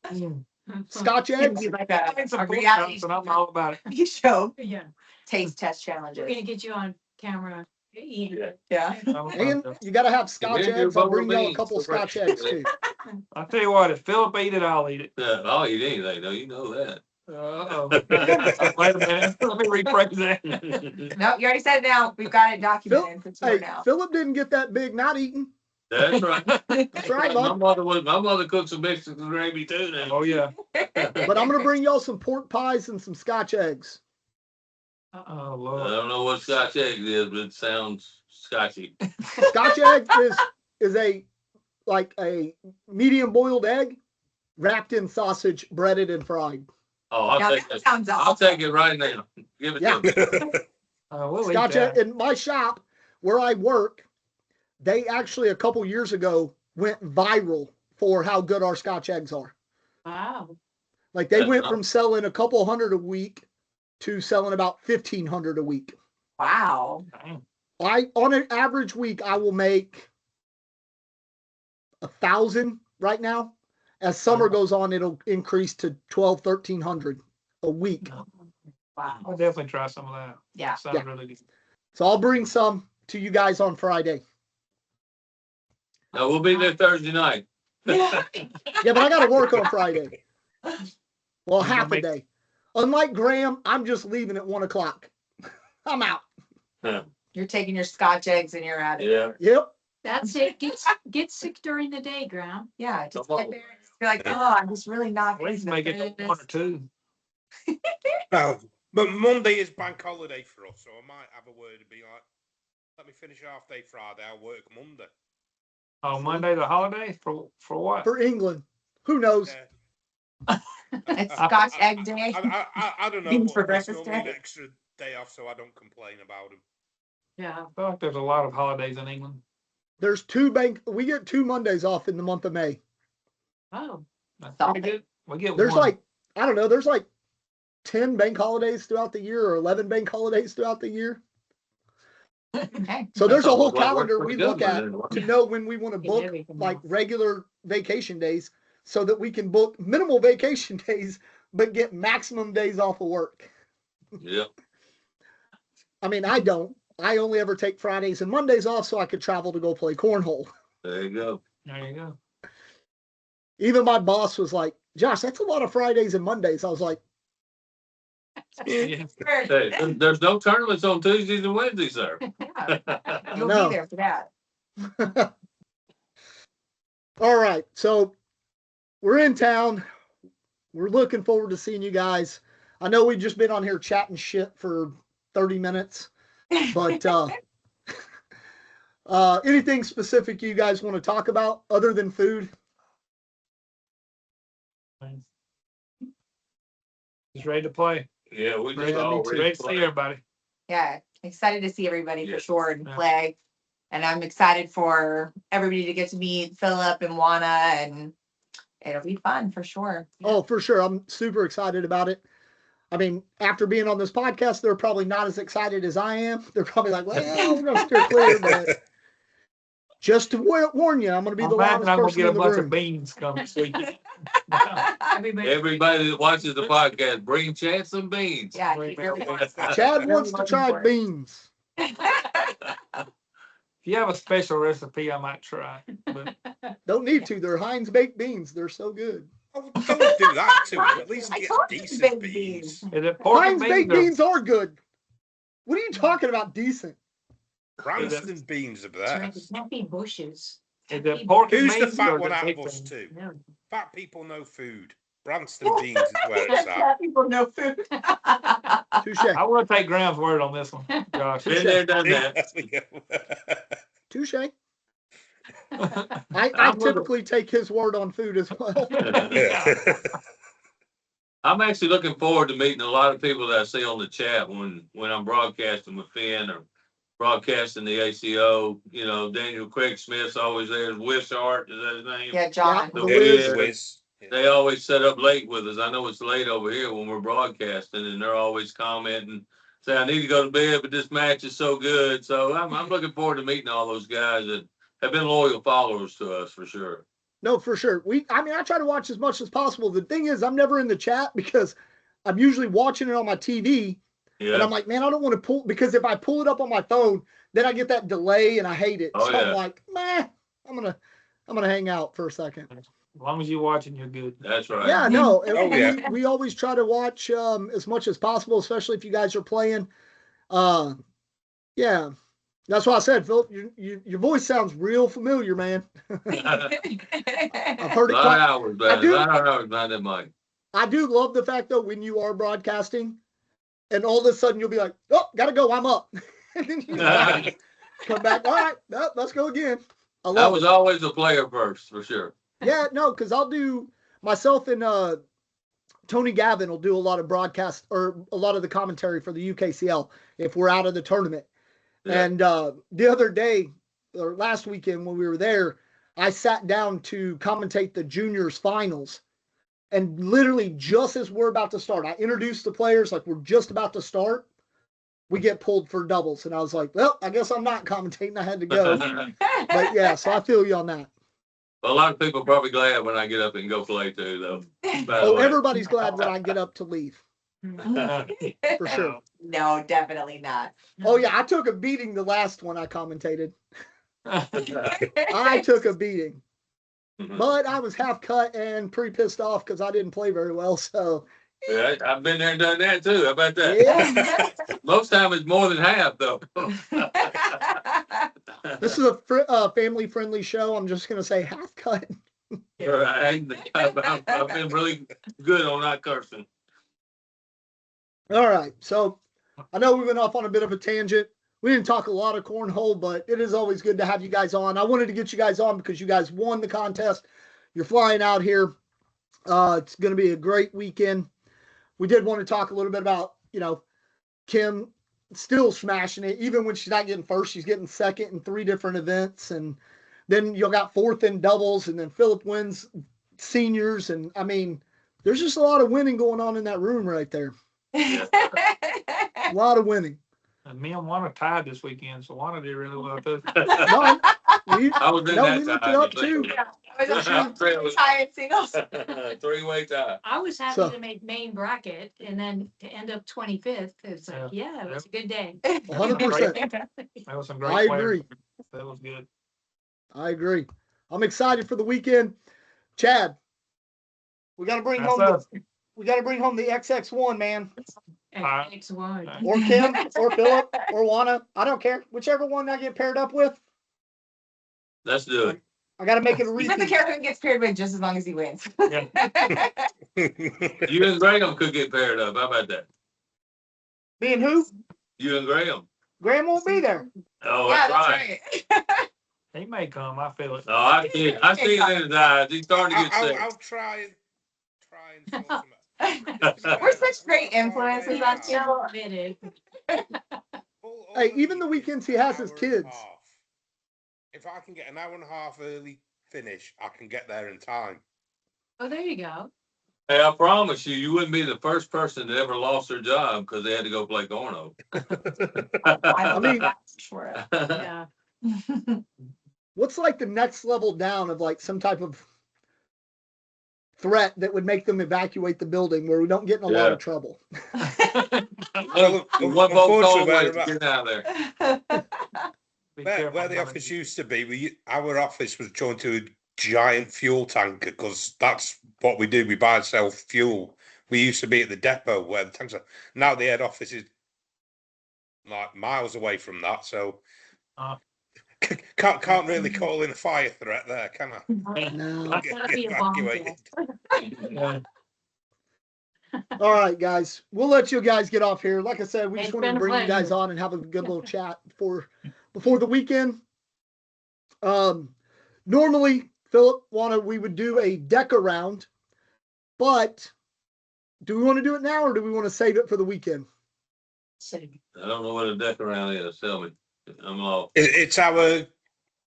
Mm. Scotch It's gonna eggs. be like Bring a some pork reality chops and I'm all about it. show. Yeah. Taste test We're challenges. gonna get you on camera. Eating it. Yeah. I'm about And it. you gotta have Scotch Here's your eggs. I'll bowl bring of y'all a beans couple for Scotch breakfast. eggs too. I'll tell you what, if Phillip eat it, I'll eat it. Yeah, I'll eat anything, though. You know that. Uh-oh. Wait a minute. Let me rephrase that. No, you already said it now. We've got it documented for tour Hey, now. Phillip didn't get that big not eating. That's right. That's right, My bud. mother cooks some biscuits and gravy too now. Oh, yeah. But I'm gonna bring y'all some pork pies and some Scotch eggs. Oh, I Lord. don't know what Scotch egg is, but it sounds Scotchy. Scotch egg is a like a medium boiled egg wrapped in sausage, breaded and fried. Oh, I'll Now take that it. sounds I'll awesome. take it right now. Give it Yeah. to me. We'll eat Scotch that. egg in my shop where I work, they actually a couple years ago went viral for how good our Scotch eggs are. Wow. Like they That's went nice. from selling a couple hundred a week to selling about 1,500 a week. Wow. Dang. On an average week, I will make 1,000 right now. As summer goes on, it'll increase to 1,300 a week. Wow. I'll definitely try some of that. Yeah. Sounds Yeah. really good. So I'll bring some to you guys on Friday. No, we'll be there Thursday night. Yeah. Yeah, but I got to work on Friday. Well, You half gonna a day. Unlike Graham, I'm just leaving at 1 o'clock. I'm out. You're taking your Scotch eggs and you're at it. Yeah. Yep. That's it. Get sick during the day, Graham. Yeah. Just Come get on. there and just be like, oh, I'm just really not. At least feeling make it this. 1 or 2. Well, but Monday is bank holiday for us, so I might have a word and be like, let me finish half day Friday, I'll work Monday. Oh, Monday the holiday? For what? For England. Who knows? Yeah. It's Scotch egg day. I don't know. Beans for But it's breakfast normally day. an extra day off, so I don't complain about them. Yeah. I feel like there's a lot of holidays in England. There's we get 2 Mondays off in the month of May. Oh. That's Solid. pretty good. We get There's one. like, I don't know, there's like 10 bank holidays throughout the year or 11 bank holidays throughout the year. Okay. So there's a That's whole almost like work calendar for we the look at government, to know when we want to Get book everything like off. regular vacation days so that we can book minimal vacation days but get maximum days off of work. Yep. I mean, I don't. I only ever take Fridays and Mondays off so I could travel to go play cornhole. There you go. There you go. Even my boss was like, Josh, that's a lot of Fridays and Mondays. I was like, Yeah. Hey, there's no tournaments on Tuesdays and Wednesdays, sir. Yeah. You'll No. be there for that. all right. So we're in town. We're looking forward to seeing you guys. I know we've just been on here chatting shit for 30 minutes. But anything specific you guys want to talk about other than food? Just ready to play. Yeah, we just Yeah, me all too. Ready to see everybody. Yeah, excited to see everybody for Yes. sure and Yeah. play. And I'm excited for everybody to get to meet Phillip and Juana, and it'll be fun for sure. Oh, for sure. I'm super excited about it. I mean, after being on this podcast, they're probably not as excited as I am. They're probably like, well, we're going to steer clear. But just to warn you, I'm going to be the Imagine loudest I'm gonna person get a in the bunch room. of beans coming this weekend. Everybody that watches the podcast, bring Chad some beans. Yeah, he really wants that. Chad wants to Looking try for it. beans. If you have a special recipe, I might try. But Don't need to. They're Heinz baked beans. They're so good. Oh, don't do that to him. At least I get told you decent baked beans. beans. is it pork and Heinz baked beans? beans are good. What are you talking about? Decent. Branston beans are best. Happy bushes. Is it pork and Who's the beans? fat or one is it out of baked us beans? two? No. Fat people know food. Branston beans is where it's at. Fat people know food. Touche. I want to take Graham's word on this one, Josh. Been there, done that. There we go. Touche. I I'm with typically take his word on food as well. I'm actually looking forward to meeting a lot of people that I see on the chat when I'm broadcasting with Finn or broadcasting the ACO. You know, Daniel Craig Smith's always there. Wishart, is that his name? Yeah, John. Yeah. The The Whiz. Wiz. Whiz. They always set up late with us. I know it's late over here when we're broadcasting, and they're always commenting, say, I need to go to bed, but this match is so good. So I'm looking forward to meeting all those guys that have been loyal followers to us for sure. No, for sure. I try to watch as much as possible. The thing is, I'm never in the chat because I'm usually watching it on my TV. And Yeah. I'm like, man, I don't want to pull, because if I pull it up on my phone, then I get that delay and I hate it. Oh, So yeah. I'm like, meh, I'm gonna hang out for a second. As long as you're watching, you're good. That's right. Yeah, no. Oh, yeah. We always try to watch as much as possible, especially if you guys are playing. Yeah. That's why I said, Phillip, your voice sounds real familiar, man. I've heard it. A lot of hours, man. I do- A lot of hours behind that mic. I do love the fact though, when you are broadcasting and all of a sudden you'll be like, oh, gotta go, I'm up. And then you come back, all right, no, let's go again. I I love was it. always a player first, for sure. Yeah, no, because I'll do myself and Tony Gavin will do a lot of broadcast or a lot of the commentary for the UKCL if we're out of the tournament. Yeah. And the other day or last weekend when we were there, I sat down to commentate the juniors finals. And literally just as we're about to start, I introduced the players like we're just about to start. We get pulled for doubles. And I was like, well, I guess I'm not commentating. I had to go. But yeah, so I feel you on that. A lot of people are probably glad when I get up and go play too, though. By the Oh, way. everybody's glad when I get up to leave. For sure. No, definitely not. Oh yeah, I took a beating the last one I commentated. I took a beating. But I was half cut and pretty pissed off because I didn't play very well. So Yeah, I've been there and done that too. How about that? yeah, Most time it's more than half, though. this is a family-friendly show. I'm just gonna say half cut. I've been really good on not cursing. All right, so I know we went off on a bit of a tangent. We didn't talk a lot of cornhole, but it is always good to have you guys on. I wanted to get you guys on because you guys won the contest. You're flying out here. It's going to be a great weekend. We did want to talk a little bit about, Kim still smashing it. Even when she's not getting first, she's getting second in 3 different events. And then you got 4th in doubles, and then Phillip wins seniors. And I mean, there's just a lot of winning going on in that room right there. A lot of winning. And me and Juana tied this weekend, so Juana did really well too. No, we I was in No, that we looked tie. it up, too. Tie and singles. 3-way tie. I was happy So- to make main bracket and then to end up 25th. It's like, yeah, it was a good day. 100%. That was some great I players. agree. That was good. I agree. I'm excited for the weekend. Chad, we got to bring That's home us. we got to bring home the XX1, man. X1. Or Kim, or Phillip, or Juana. I don't care. Whichever one I get paired up with, Let's do it. I got to make it a He's not the repeat. character who gets paired with just as long as he wins. You and Graham could get paired up. How about that? Being who? You and Graham. Graham won't be there. Oh, Yeah, that's that's right. right. He may come, I feel it. No, I see it in his eyes. He's starting to get sick. I'll try and sort them out. We're such great influences on people. Admitted. Hey, even the weekends he has his kids. If I can get an hour and a half early finish, I can get there in time. Oh, there you go. Hey, I promise you, you wouldn't be the first person that ever lost their job because they had to go play cornhole. I mean- that's for it. Yeah. What's like the next level down of like some type of threat that would make them evacuate the building where we don't get in a lot Yeah. of trouble? Well, One phone call away unfortunately, to get out of there. Be where careful the about office it. used to be, our office was joined to a giant fuel tanker because that's what we do. We buy and sell fuel. We used to be at the depot where the tanks are. Now the head office is like miles away from that, so can't really call in a fire threat there, can I? No. It's gotta be a bomb Evacuated. Yeah. All right, guys. We'll let you guys get off here. Like I said, we just It's wanted been to a bring you guys pleasure. on and have a good little chat before the weekend. Normally, Phillip, we would do a deck around, but do we want to do it now or do we want to save it for the weekend? I don't know what a deck around is. Tell me. I'm lost. It's our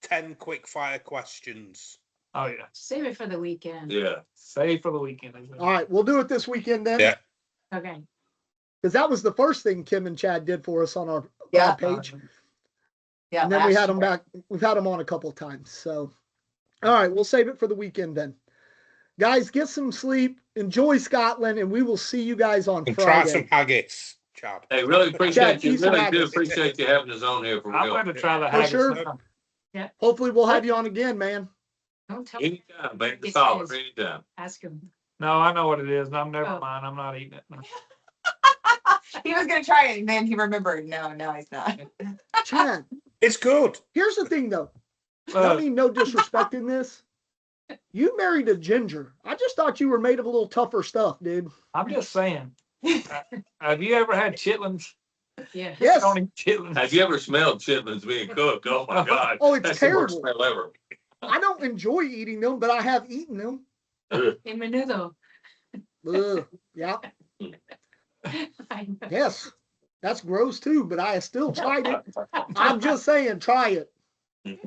10 quick fire questions. Oh, yeah. Save it for the weekend. Yeah. Save for the weekend. All right, we'll do it this weekend then. Yeah. Okay. Because that was the first thing Kim and Chad did for us on our Yeah. page. Yeah. And then we last had them year. back. We've had them on a couple of times. So, all right, we'll save it for the weekend then. Guys, get some sleep. Enjoy Scotland, and we will see you guys on And Friday. try some haggis, Chad. Hey, really appreciate Chad, you. eat some Really do haggis. appreciate you having us on here for I'm real. going to try the For haggis. sure. now. Hopefully, we'll have you on again, man. Don't tell Anytime, make the Yes, call yes. anytime. ask him. No, I know what it is. No, never Oh. mind. I'm not eating it. No. He was gonna try it and then he remembered. No, he's not. Chad, It's good. here's the thing, though. I mean, no disrespect in this. You married a ginger. I just thought you were made of a little tougher stuff, dude. I'm just saying. Have you ever had chitlins? Yeah. Yes. Don't eat chitlins. Have you ever smelled chitlins being cooked? Oh my God. Oh, it's That's the worst terrible. smell ever. I don't enjoy eating them, but I have eaten them. In menudo. Ugh. Yeah. I know. Yes. That's gross too, but I still tried it. I'm just saying, try it.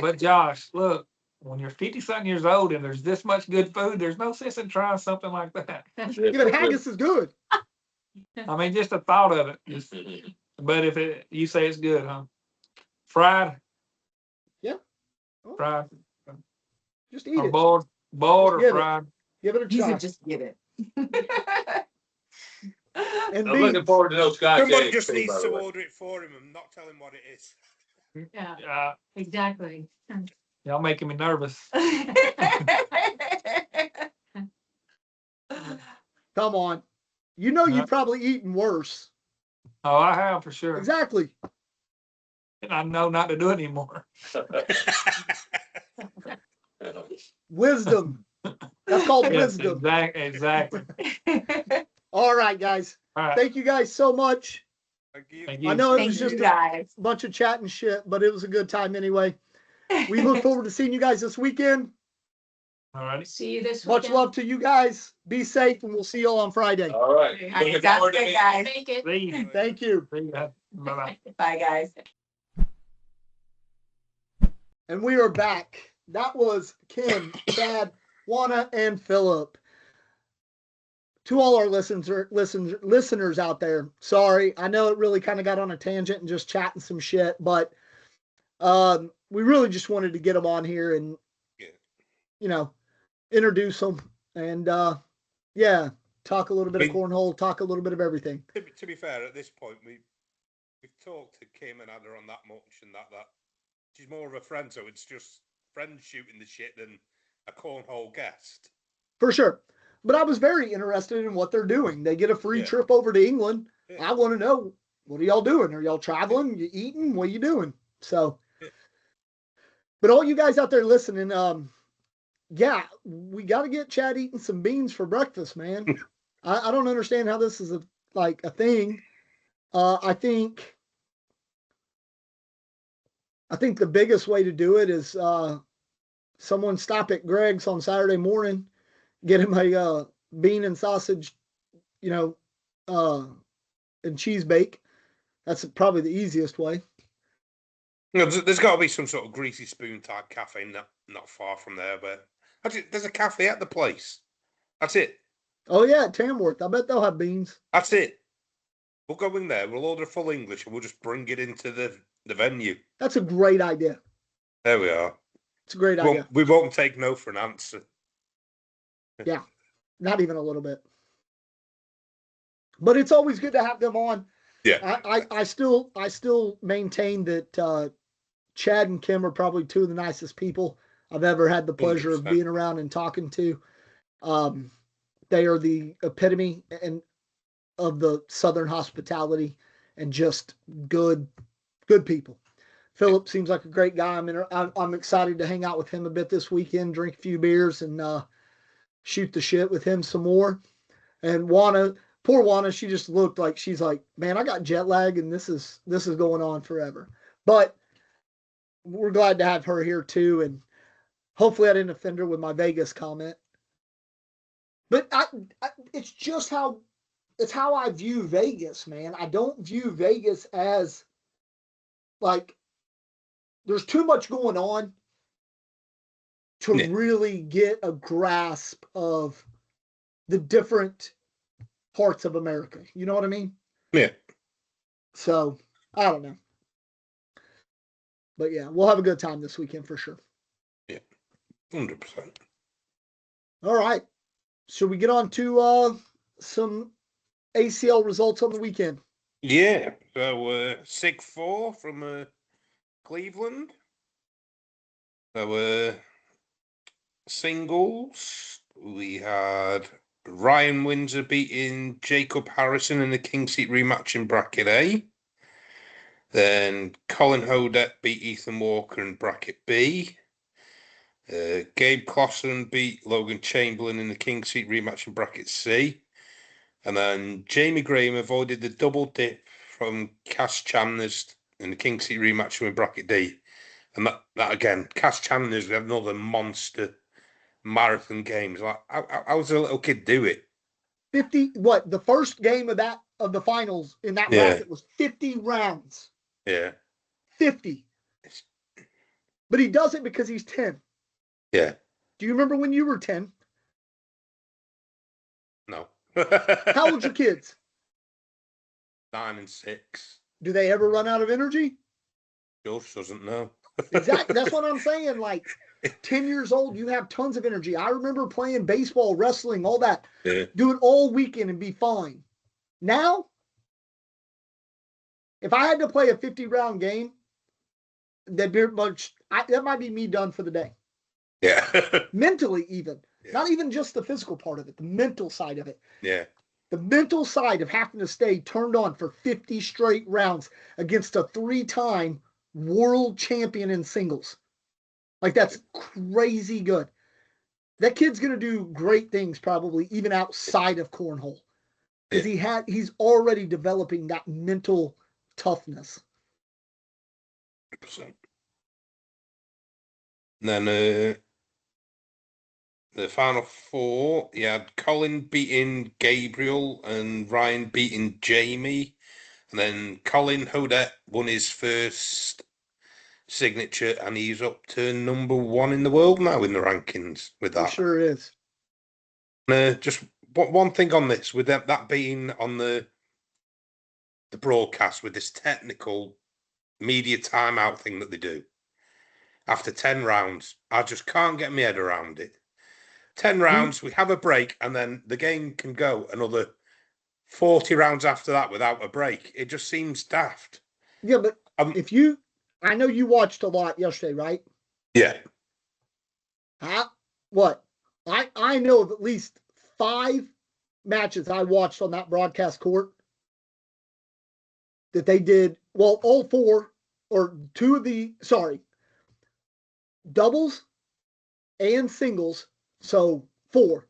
But Josh, look, when you're 50-something years old and there's this much good food, there's no sense in trying something like that. Even haggis is good. I mean, just the thought of it. But if you say it's good, huh? Fried? Yeah. Oh. Fried. Just eat Or it. boiled or give it. fried. Give it a He try. said, just get it. And I'm looking beans. forward to those Scotch Somebody eggs just too, needs by the to way. order it for him and not tell him what it is. Yeah, exactly. Y'all making me nervous. Come on. You know No. you've probably eaten worse. Oh, I have for sure. Exactly. And I know not to do it anymore. Wisdom. That's called Yes, wisdom. exactly. All right, guys. All right. Thank you guys so much. Thank you. Thank you. I know it Thank was you just a guys. bunch of chat and shit, but it was a good time anyway. We look forward to seeing you guys this weekend. All righty. See you this Much weekend. love to you guys. Be safe, and we'll see you all on Friday. All right. Okay. Looking Sounds forward to good, meeting guys. Make it. See you. Thank you. See you. Bye-bye. Bye, guys. And we are back. That was Kim, Chad, Juana, and Phillip. To all our listeners out there, sorry. I know it really kind of got on a tangent and just chatting some shit, but we really just wanted to get them on here and, you know, introduce them and, yeah, talk a little bit of cornhole, talk a little bit of everything. To be fair, at this point, we've talked to Kim and had her on that much, and that she's more of a friend, so it's just friends shooting the shit than a cornhole guest. For sure. But I was very interested in what they're doing. They get a free Yeah. trip over to England. Yeah. I want to know, what are y'all doing? Are y'all traveling? You eating? What are you doing? So, but all you guys out there listening, yeah, we got to get Chad eating some beans for breakfast, man. I don't understand how this is a thing. I think the biggest way to do it is someone stop at Greg's on Saturday morning, get him a bean and sausage, and cheese bake. That's probably the easiest way. There's got to be some sort of greasy spoon type cafe not far from there. But actually, there's a cafe at the place. That's it. Oh yeah, at Tamworth. I bet they'll have beans. That's it. We'll go in there. We'll order full English, and we'll just bring it into the venue. That's a great idea. There we are. It's a great idea. We won't take no for an answer. Yeah, not even a little bit. But it's always good to have them on. Yeah. I still maintain that Chad and Kim are probably two of the nicest people I've ever had the pleasure 100%. of being around and talking to. They are the epitome of the Southern hospitality and just good people. Phillip seems like a great guy. I'm excited to hang out with him a bit this weekend, drink a few beers, and shoot the shit with him some more. And poor Juana, she just looked like she's like, man, I got jet lag, and this is going on forever. But we're glad to have her here too, and hopefully I didn't offend her with my Vegas comment. But it's just how I view Vegas, man. I don't view Vegas as like there's too much going on to really get a grasp of the different parts of America. You know what I mean? Yeah. So, I don't know. But yeah, we'll have a good time this weekend for sure. Yeah. 100%. All right. Should we get on to some ACL results on the weekend? Yeah. So, 6-4 from Cleveland. So, singles, we had Ryan Windsor beating Jacob Harrison in the King Seat rematch in bracket A. Then Colin Hodett beat Ethan Walker in bracket B. Gabe Clausen beat Logan Chamberlain in the King Seat rematch in bracket C. And then Jamie Graham avoided the double dip from Cass Chandler's in the King Seat rematch in bracket D. And that again, Cass Chandler's another monster marathon games. Like, how was a little kid do it? 50, what? The first game of the finals in that bracket was 50 rounds. Yeah. 50. But he does it because he's 10. Yeah. Do you remember when you were 10? No. How old's your kids? 9 and 6. Do they ever run out of energy? Josh doesn't know. Exactly. That's what I'm saying. Like 10 years old, you have tons of energy. I remember playing baseball, wrestling, all that. Yeah. Do it all weekend and be fine. Now, if I had to play a 50-round game, that might be me done for the day. Yeah. Mentally, even. Yeah. Not even just the physical part of it, the mental side of it. Yeah. The mental side of having to stay turned on for 50 straight rounds against a 3-time world champion in singles. Like, that's crazy good. That kid's going to do great things probably even outside of cornhole. Because he's already developing that mental toughness. 100%. And then the final four, you had Colin beating Gabriel and Ryan beating Jamie. And then Colin Hodett won his first signature, and he's up to number 1 in the world now in the rankings with that. He sure is. Just one thing on this, with that being on the broadcast with this technical media timeout thing that they do. After 10 rounds, I just can't get my head around it. 10 rounds, we have a break, and then the game can go another 40 rounds after that without a break. It just seems daft. Yeah, but I know you watched a lot yesterday, right? Yeah. What? I know of at least 5 matches I watched on that broadcast court that they did, well, all 4 or 2 of the, doubles and singles, so 4.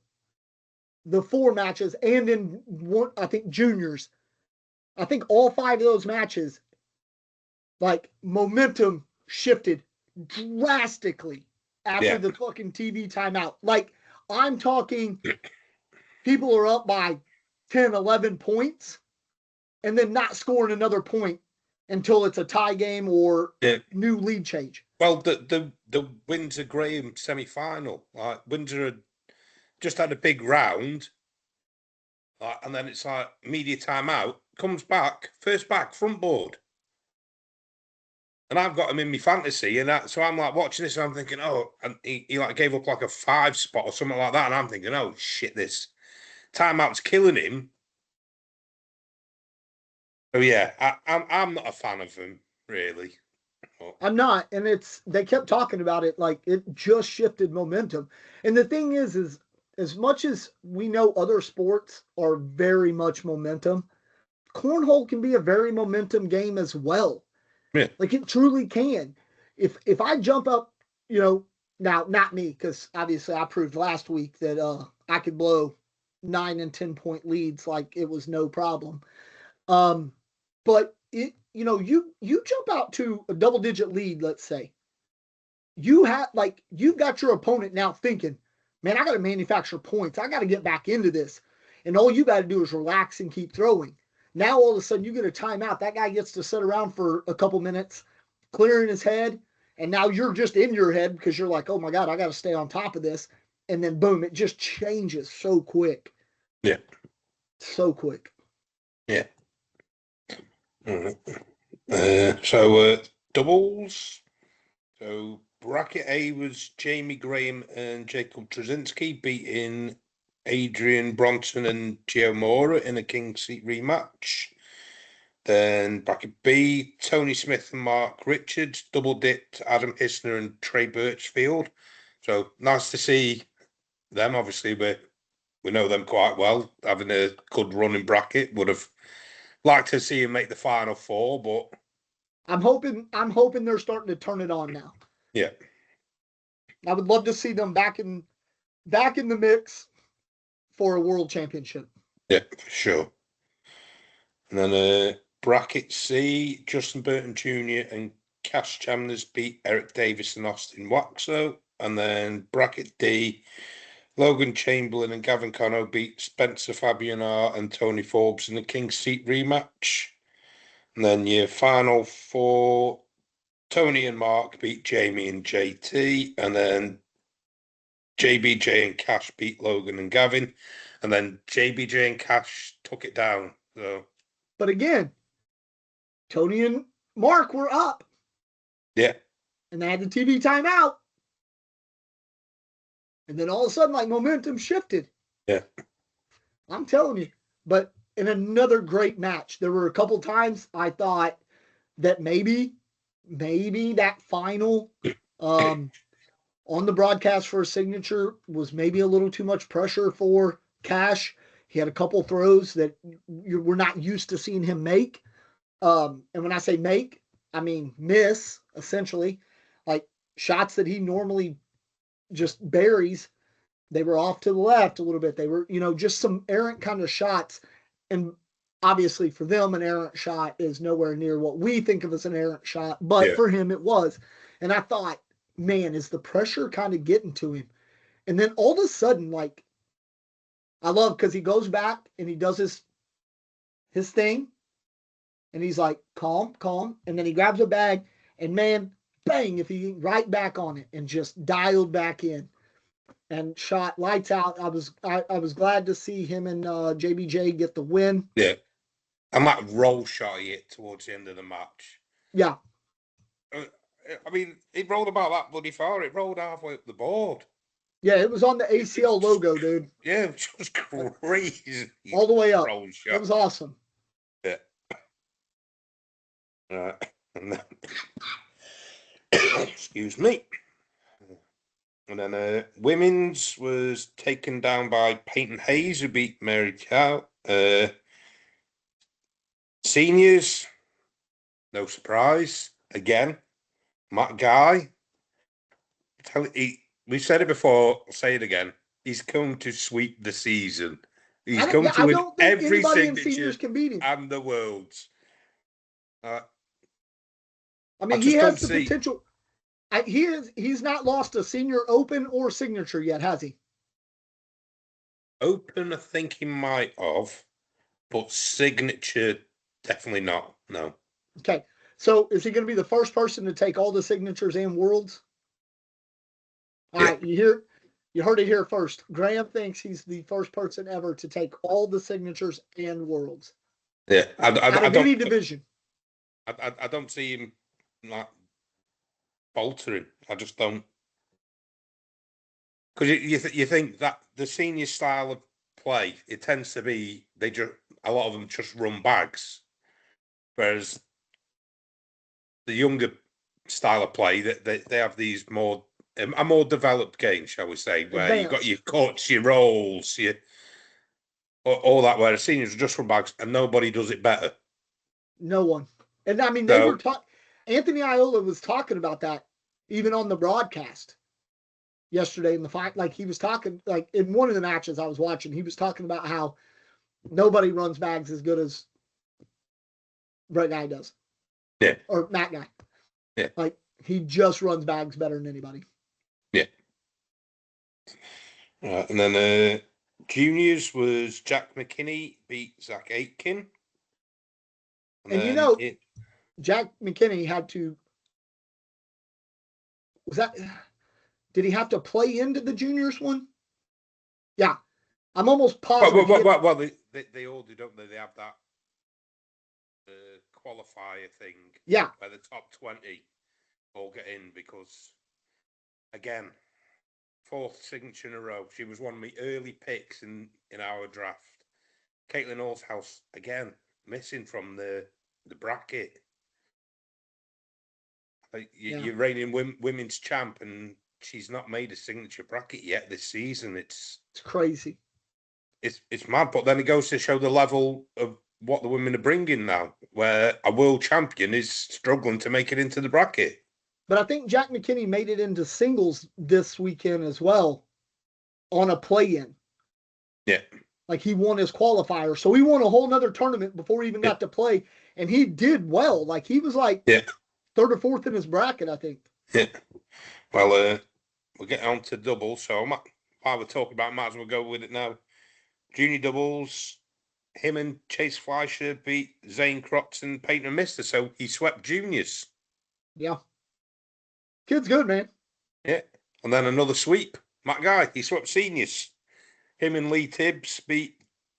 The 4 matches, and in one, I think juniors, I think all 5 of those matches, like, momentum shifted drastically after the fucking TV timeout. Like, I'm talking people are up by 10, 11 points and then not scoring another point until it's a tie game or new lead change. Well, the Windsor Graham semi-final, like Windsor had just had a big round, and then it's like media timeout, comes back, first back, front board. And I've got him in my fantasy, and so I'm like watching this, and I'm thinking, oh, and he like gave up like a 5 spot or something like that, and I'm thinking, oh shit, this timeout's killing him. Oh yeah, I'm not a fan of him really. I'm not, and they kept talking about it like it just shifted momentum. And the thing is as much as we know other sports are very much momentum, cornhole can be a very momentum game as well. Yeah. Like it truly can. If I jump up, now not me, because obviously I proved last week that I could blow 9 and 10 point leads like it was no problem. But you jump out to a double digit lead, let's say. You've got your opponent now thinking, man, I got to manufacture points. I got to get back into this. And all you got to do is relax and keep throwing. Now, all of a sudden, you get a timeout. That guy gets to sit around for a couple minutes, clearing his head. And now you're just in your head because you're like, oh my God, I got to stay on top of this. And then boom, it just changes so quick. Yeah. So quick. Yeah. So doubles. So bracket A was Jamie Graham and Jacob Trzynski beating Adrian Bronson and Gio Mora in a King Seat rematch. Then bracket B, Tony Smith and Mark Richards double dipped Adam Isner and Trey Birchfield. So nice to see them. Obviously, we know them quite well. Having a good running bracket, would have liked to see him make the final 4, but I'm hoping they're starting to turn it on now. Yeah. I would love to see them back in the mix for a world championship. Yeah, for sure. And then bracket C, Justin Burton Jr. and Cash Chandlers beat Eric Davis and Austin Waxo. And then bracket D, Logan Chamberlain and Gavin Conno beat Spencer Fabianar and Tony Forbes in the King's Seat rematch. And then your final 4, Tony and Mark beat Jamie and JT. And then JBJ and Cash beat Logan and Gavin. And then JBJ and Cash took it down. So, but again, Tony and Mark were up. Yeah. And they had the TV timeout. And then all of a sudden, like, momentum shifted. Yeah. I'm telling you. But in another great match, there were a couple times I thought that maybe that final on the broadcast for a signature was maybe a little too much pressure for Cash. He had a couple throws that we're not used to seeing him make. And when I say make, I mean miss, essentially. Like shots that he normally just buries, they were off to the left a little bit. They were, just some errant kind of shots. And obviously for them, an errant shot is nowhere near what we think of as an errant shot. But for him, it was. And I thought, man, is the pressure kind of getting to him? And then all of a sudden, like, I love because he goes back and he does his thing. And he's like, calm. And then he grabs a bag and, man, bang, if he right back on it and just dialed back in and shot lights out. I was glad to see him and JBJ get the win. Yeah. And that roll shot he hit towards the end of the match. Yeah. I mean, it rolled about that bloody far. It rolled halfway up the board. Yeah, it was on the ACL logo, dude. Yeah, it was crazy. All the way up. Roll shot. It was awesome. Yeah. And then, excuse me. And then women's was taken down by Peyton Hayes, who beat Mary Cow. Seniors, no surprise. Again, Matt Guy. We said it before, I'll say it again. He's come to sweep the season. He's going to I win don't think every anybody in signature seniors can beat him. and the worlds. I mean, he just has don't the see- potential. He's not lost a senior open or signature yet, has he? Open, I think he might have, but signature, definitely not. No. Okay. So is he going to be the first person to take all the signatures and worlds? All Yeah. right, you heard it here first. Graham thinks he's the first person ever to take all the signatures and worlds. Yeah, out of any division. I don't see him like faltering. I just don't. Because you think that the senior style of play, it tends to be a lot of them just run bags, whereas the younger style of play that they have these a more developed game, shall we say, where you've got Advanced. your cuts, your rolls, all that. Where the seniors just run bags and nobody does it better. No one. And I mean, No. Anthony Iola was talking about that even on the broadcast yesterday in the fight. Like he was talking, like in one of the matches I was watching, he was talking about how nobody runs bags as good as Brett Guy does. Yeah. Or Matt Guy. Yeah. Like he just runs bags better than anybody. Yeah. And then juniors was Jack McKinney beat Zach Aitken. And you know, Jack McKinney had to. Did he have to play into the juniors one? Yeah. I'm almost positive. Well, they all do, don't they? They have that qualifier thing. Yeah. Where the top 20 all get in because, again, fourth signature in a row. She was one of my early picks in our draft. Caitlin Allshouse, again, missing from the bracket. You're reigning women's champ, and she's not made a signature bracket yet this season. It's crazy. It's mad, but then it goes to show the level of what the women are bringing now, where a world champion is struggling to make it into the bracket. But I think Jack McKinney made it into singles this weekend as well on a play-in. Yeah. Like he won his qualifier. So he won a whole nother tournament before he even got to play. And he did well. Like he was like third or fourth in his bracket, I think. Yeah. Well, we'll get on to doubles. So while we're talking about it, might as well go with it now. Junior doubles, him and Chase Fleischer beat Zane Crotts and Peyton Mister. So he swept juniors. Yeah. Kid's good, man. Yeah. And then another sweep. Matt Guy, he swept seniors. Him and Lee Tibbs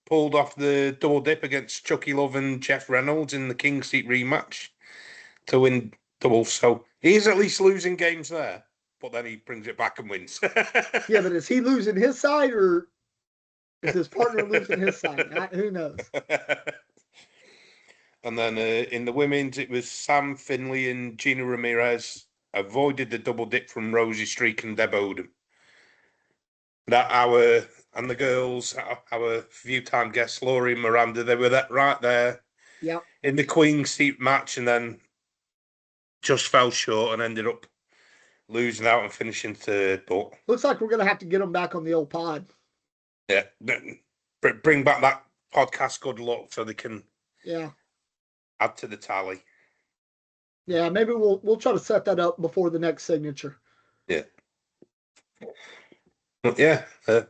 pulled off the double dip against Chucky Love and Jeff Reynolds in the King's Seat rematch to win doubles. So he's at least losing games there, but then he brings it back and wins. Yeah, but is he losing his side or is his partner losing his side? Who knows? And then in the women's, it was Sam Finley and Gina Ramirez avoided the double dip from Rosie Streak and Deb Odom. And the girls, our few-time guests, Laurie and Miranda, they were right there in the Queen's Seat match and then just fell short and ended up losing out and finishing third. But looks like we're going to have to get them back on the old pod. Yeah. Bring back that podcast good luck so they can add to the tally. Yeah, maybe we'll try to set that up before the next signature. Yeah. But yeah,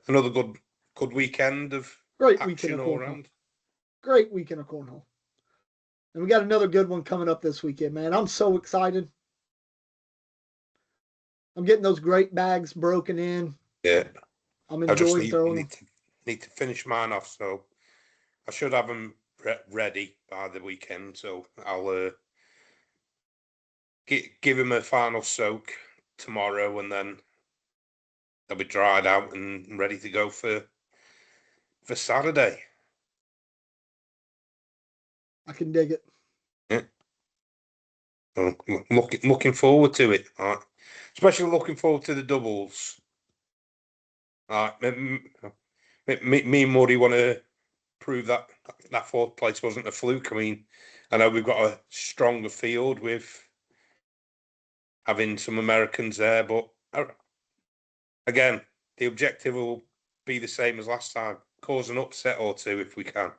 another good weekend of action all around. Great weekend of cornhole. And we got another good one coming up this weekend, man. I'm so excited. I'm getting those great bags broken in. Yeah. I'm enjoying throwing them. Need to finish mine off, so I should have them ready by the weekend. So I'll give them a final soak tomorrow, and then they'll be dried out and ready to go for Saturday. I can dig it. Yeah. So looking forward to it. Right. Especially looking forward to the doubles. Me and Muddy want to prove that fourth place wasn't a fluke. I mean, I know we've got a stronger field with having some Americans there, but again, the objective will be the same as last time. cause an upset or two if we can.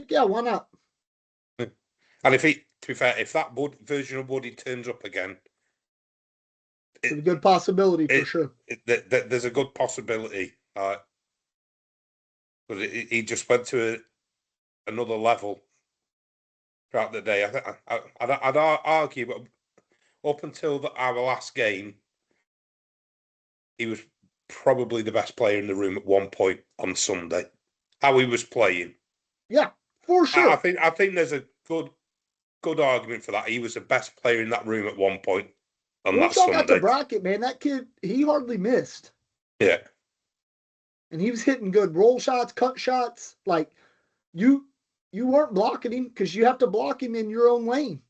Yeah, why not? And if to be fair, if that version of Woody turns up again, It's a good possibility for sure. There's a good possibility. But he just went to another level throughout the day. I'd argue, but up until our last game, he was probably the best player in the room at one point on Sunday. How he was playing. Yeah, for sure. I think there's a good argument for that. He was the best player in that room at one point on Once that y'all Sunday. got the bracket, man, that kid, he hardly missed. Yeah. And he was hitting good roll shots, cut shots. Like, you weren't blocking him because you have to block him in your own lane.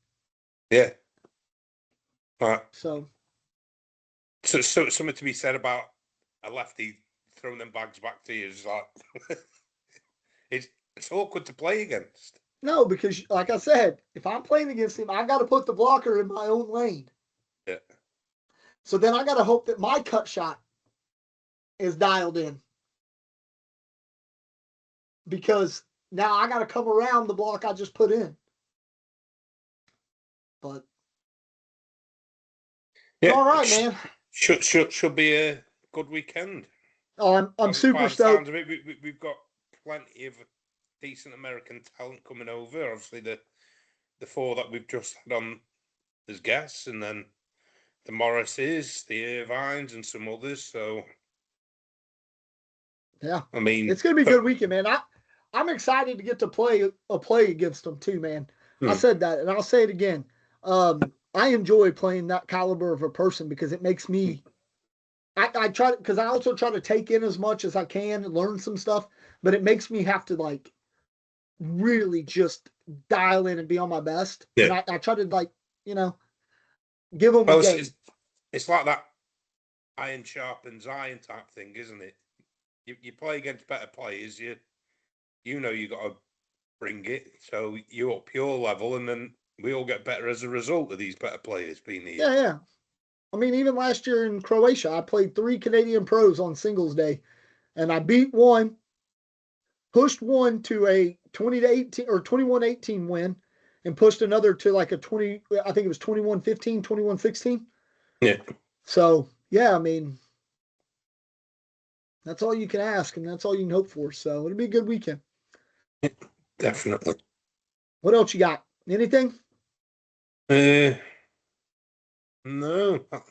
Yeah. Right. So something to be said about a lefty throwing them bags back to you is like it's awkward to play against. no, because like I said, if I'm playing against him, I got to put the blocker in my own lane. Yeah. So then I got to hope that my cut shot is dialed in. Because now I got to come around the block I just put in. But yeah, all right, man. Should be a good weekend. Oh, I'm super stoked. Of it, we've got plenty of decent American talent coming over. Obviously, the four that we've just had on as guests, and then the Morrises, the Irvines, and some others. So, yeah, I mean, it's gonna be a good weekend, man. I'm excited to get to play against them too, man. I said that, and I'll say it again. I enjoy playing that caliber of a person because it makes me. I try because I also try to take in as much as I can and learn some stuff, but it makes me have to like really just dial in and be on my best. Yeah. And I try to like give them a game. It's like that iron sharpens iron type thing, isn't it? You play against better players, you know you got to bring it, so you up your level, and then we all get better as a result of these better players being here. Yeah. I mean, even last year in Croatia, I played 3 Canadian pros on singles day, and I beat one, pushed one to a 20-18 or 21-18 win, and pushed another to like a 20. I think it was 21-15, 21-16. Yeah. So yeah, I mean, that's all you can ask, and that's all you can hope for. So it'll be a good weekend. Definitely. What else you got? Anything? No. I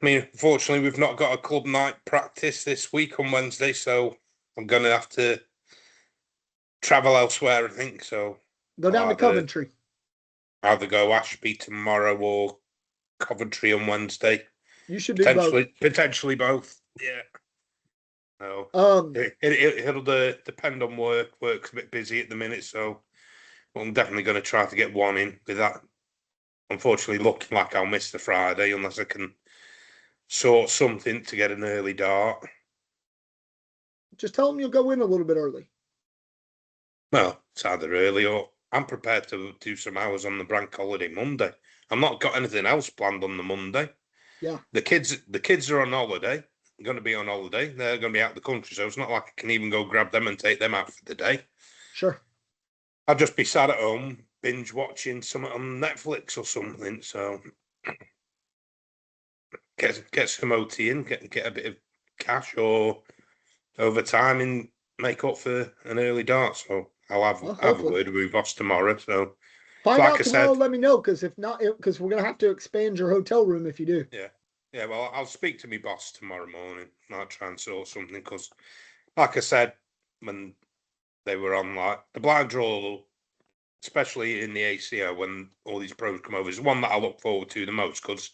mean, unfortunately, we've not got a club night practice this week on Wednesday, so I'm going to have to travel elsewhere, I think. So Go down to Coventry. Either go Ashby tomorrow or Coventry on Wednesday. You should do both. Potentially both. Yeah. No. It'll depend on work. Work's a bit busy at the minute, so I'm definitely going to try to get one in with that. Unfortunately, looking like I'll miss the Friday unless I can sort something to get an early dart. Just tell them you'll go in a little bit early. Well, it's either early or I'm prepared to do some hours on the bank holiday Monday. I've not got anything else planned on the Monday. Yeah. The kids are on holiday. Going to be on holiday. They're going to be out of the country, so it's not like I can even go grab them and take them out for the day. Sure. I'll just be sat at home binge watching something on Netflix or something. So get some OT in, get a bit of cash or overtime and make up for an early dart. So I'll have a word with Voss tomorrow. So find out tomorrow. Let me know, because if not, because we're gonna have to expand your hotel room if you do. Yeah. Well, I'll speak to my boss tomorrow morning. I'll try and sort something, because, like I said, when they were on like the blind draw, especially in the ACO when all these pros come over, is one that I look forward to the most, because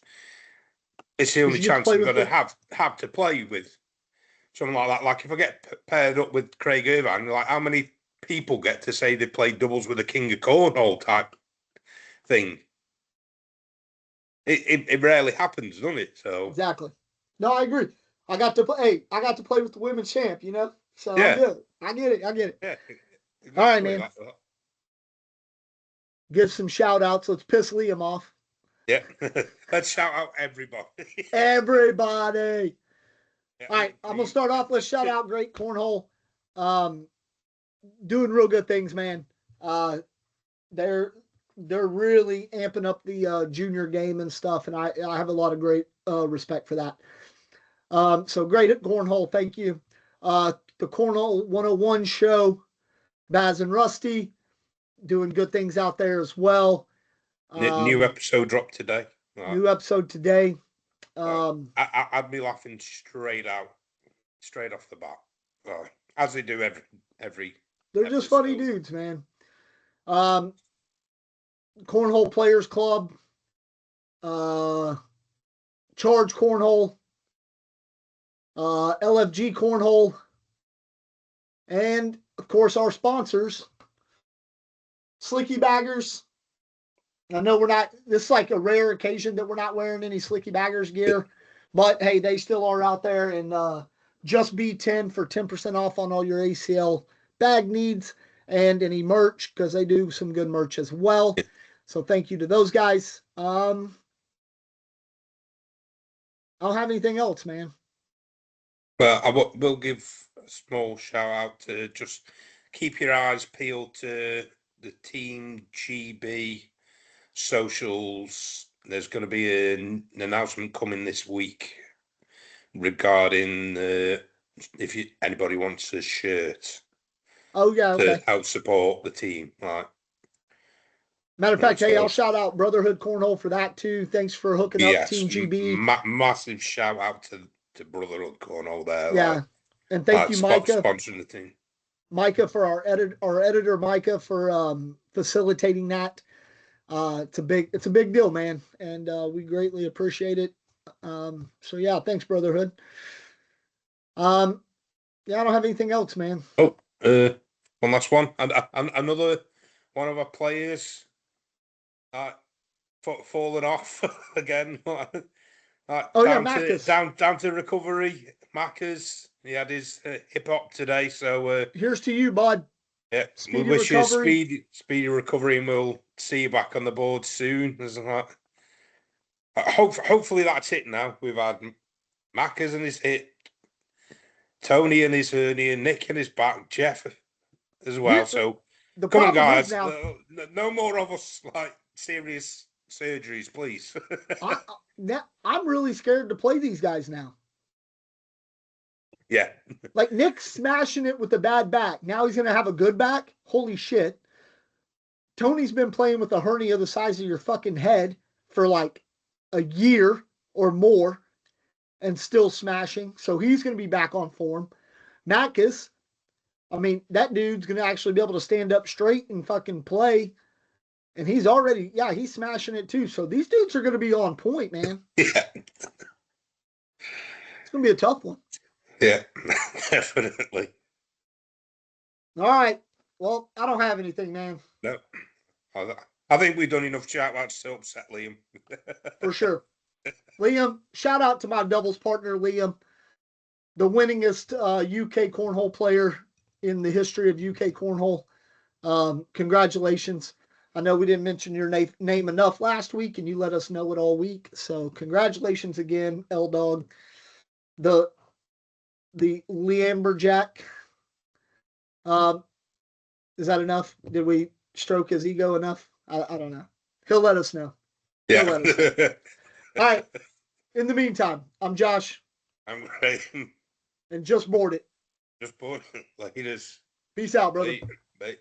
it's the only chance I'm going to have to play with something like that. Like if I get paired up with Craig Irvine, like how many people get to say they played doubles with a King of Cornhole type thing? It rarely happens, doesn't it? So exactly. No, I agree. I got to play with the women's champ, So yeah. I'm good. I get it. Yeah. Exactly. All right, man. Give some shout outs. Let's piss Liam off. Yeah. Let's shout out everybody. Everybody. Yeah, all right. I'm going to start off. Let's shout out Great Cornhole. doing real good things, man. They're really amping up the junior game and stuff, and I have a lot of great respect for that. So great at Cornhole, thank you. The Cornhole 101 show, Baz and Rusty, doing good things out there as well. New episode dropped today. New episode today. I'd be laughing straight off the bat, as they do every. They're episode. Just funny dudes, man. Cornhole Players Club, Charge Cornhole, LFG Cornhole, and of course our sponsors, Slicky Baggers. I know this is like a rare occasion that we're not wearing any Slicky Baggers gear, but hey, they still are out there. And just B10 for 10% off on all your ACL bag needs and any merch, because they do some good merch as well. So thank you to those guys. I don't have anything else, man. Well, I will give a small shout out to just keep your eyes peeled to the Team GB socials. There's going to be an announcement coming this week regarding if anybody wants a shirt. Oh yeah, okay. To help support the team, right? Matter of fact, hey, I'll shout out Brotherhood Cornhole for that too. Thanks for hooking up Team GB. Massive shout out to Brotherhood Cornhole there. Yeah, and thank you, Micah, sponsoring the team. Micah for our editor, Micah for facilitating that. It's a big deal, man, and we greatly appreciate it. So yeah, thanks, Brotherhood. Yeah, I don't have anything else, man. Oh, one last one. Another one of our players fallen off again. Macus. Down to recovery. Macus, he had his hip hop today, so here's to you, bud. Yeah, we wish you a speedy recovery, and we'll see you back on the board soon. Hopefully that's it now. We've had Macus and his hip, Tony and his hernia, Nick and his back, Jeff as well. So come on, guys. No more of us like serious surgeries, please. I'm really scared to play these guys now. Yeah. Like Nick's smashing it with a bad back. Now he's going to have a good back. Holy shit. Tony's been playing with a hernia the size of your fucking head for like a year or more and still smashing. So he's going to be back on form. Macus, I mean, that dude's going to actually be able to stand up straight and fucking play. And he's smashing it too. So these dudes are going to be on point, man. Yeah. It's going to be a tough one. Yeah, definitely. All right. Well, I don't have anything, man. No. I think we've done enough shout outs to upset Liam. For sure. Liam, shout out to my doubles partner, Liam, the winningest UK cornhole player in the history of UK cornhole. Congratulations. I know we didn't mention your name enough last week, and you let us know it all week. So congratulations again, L-Dog. The Liamberjack. Is that enough? Did we stroke his ego enough? I don't know. He'll let us know. Yeah. All right. In the meantime, I'm Josh. I'm Graham. And just board it. Just board it. Like he does. Peace out, brother. Bye.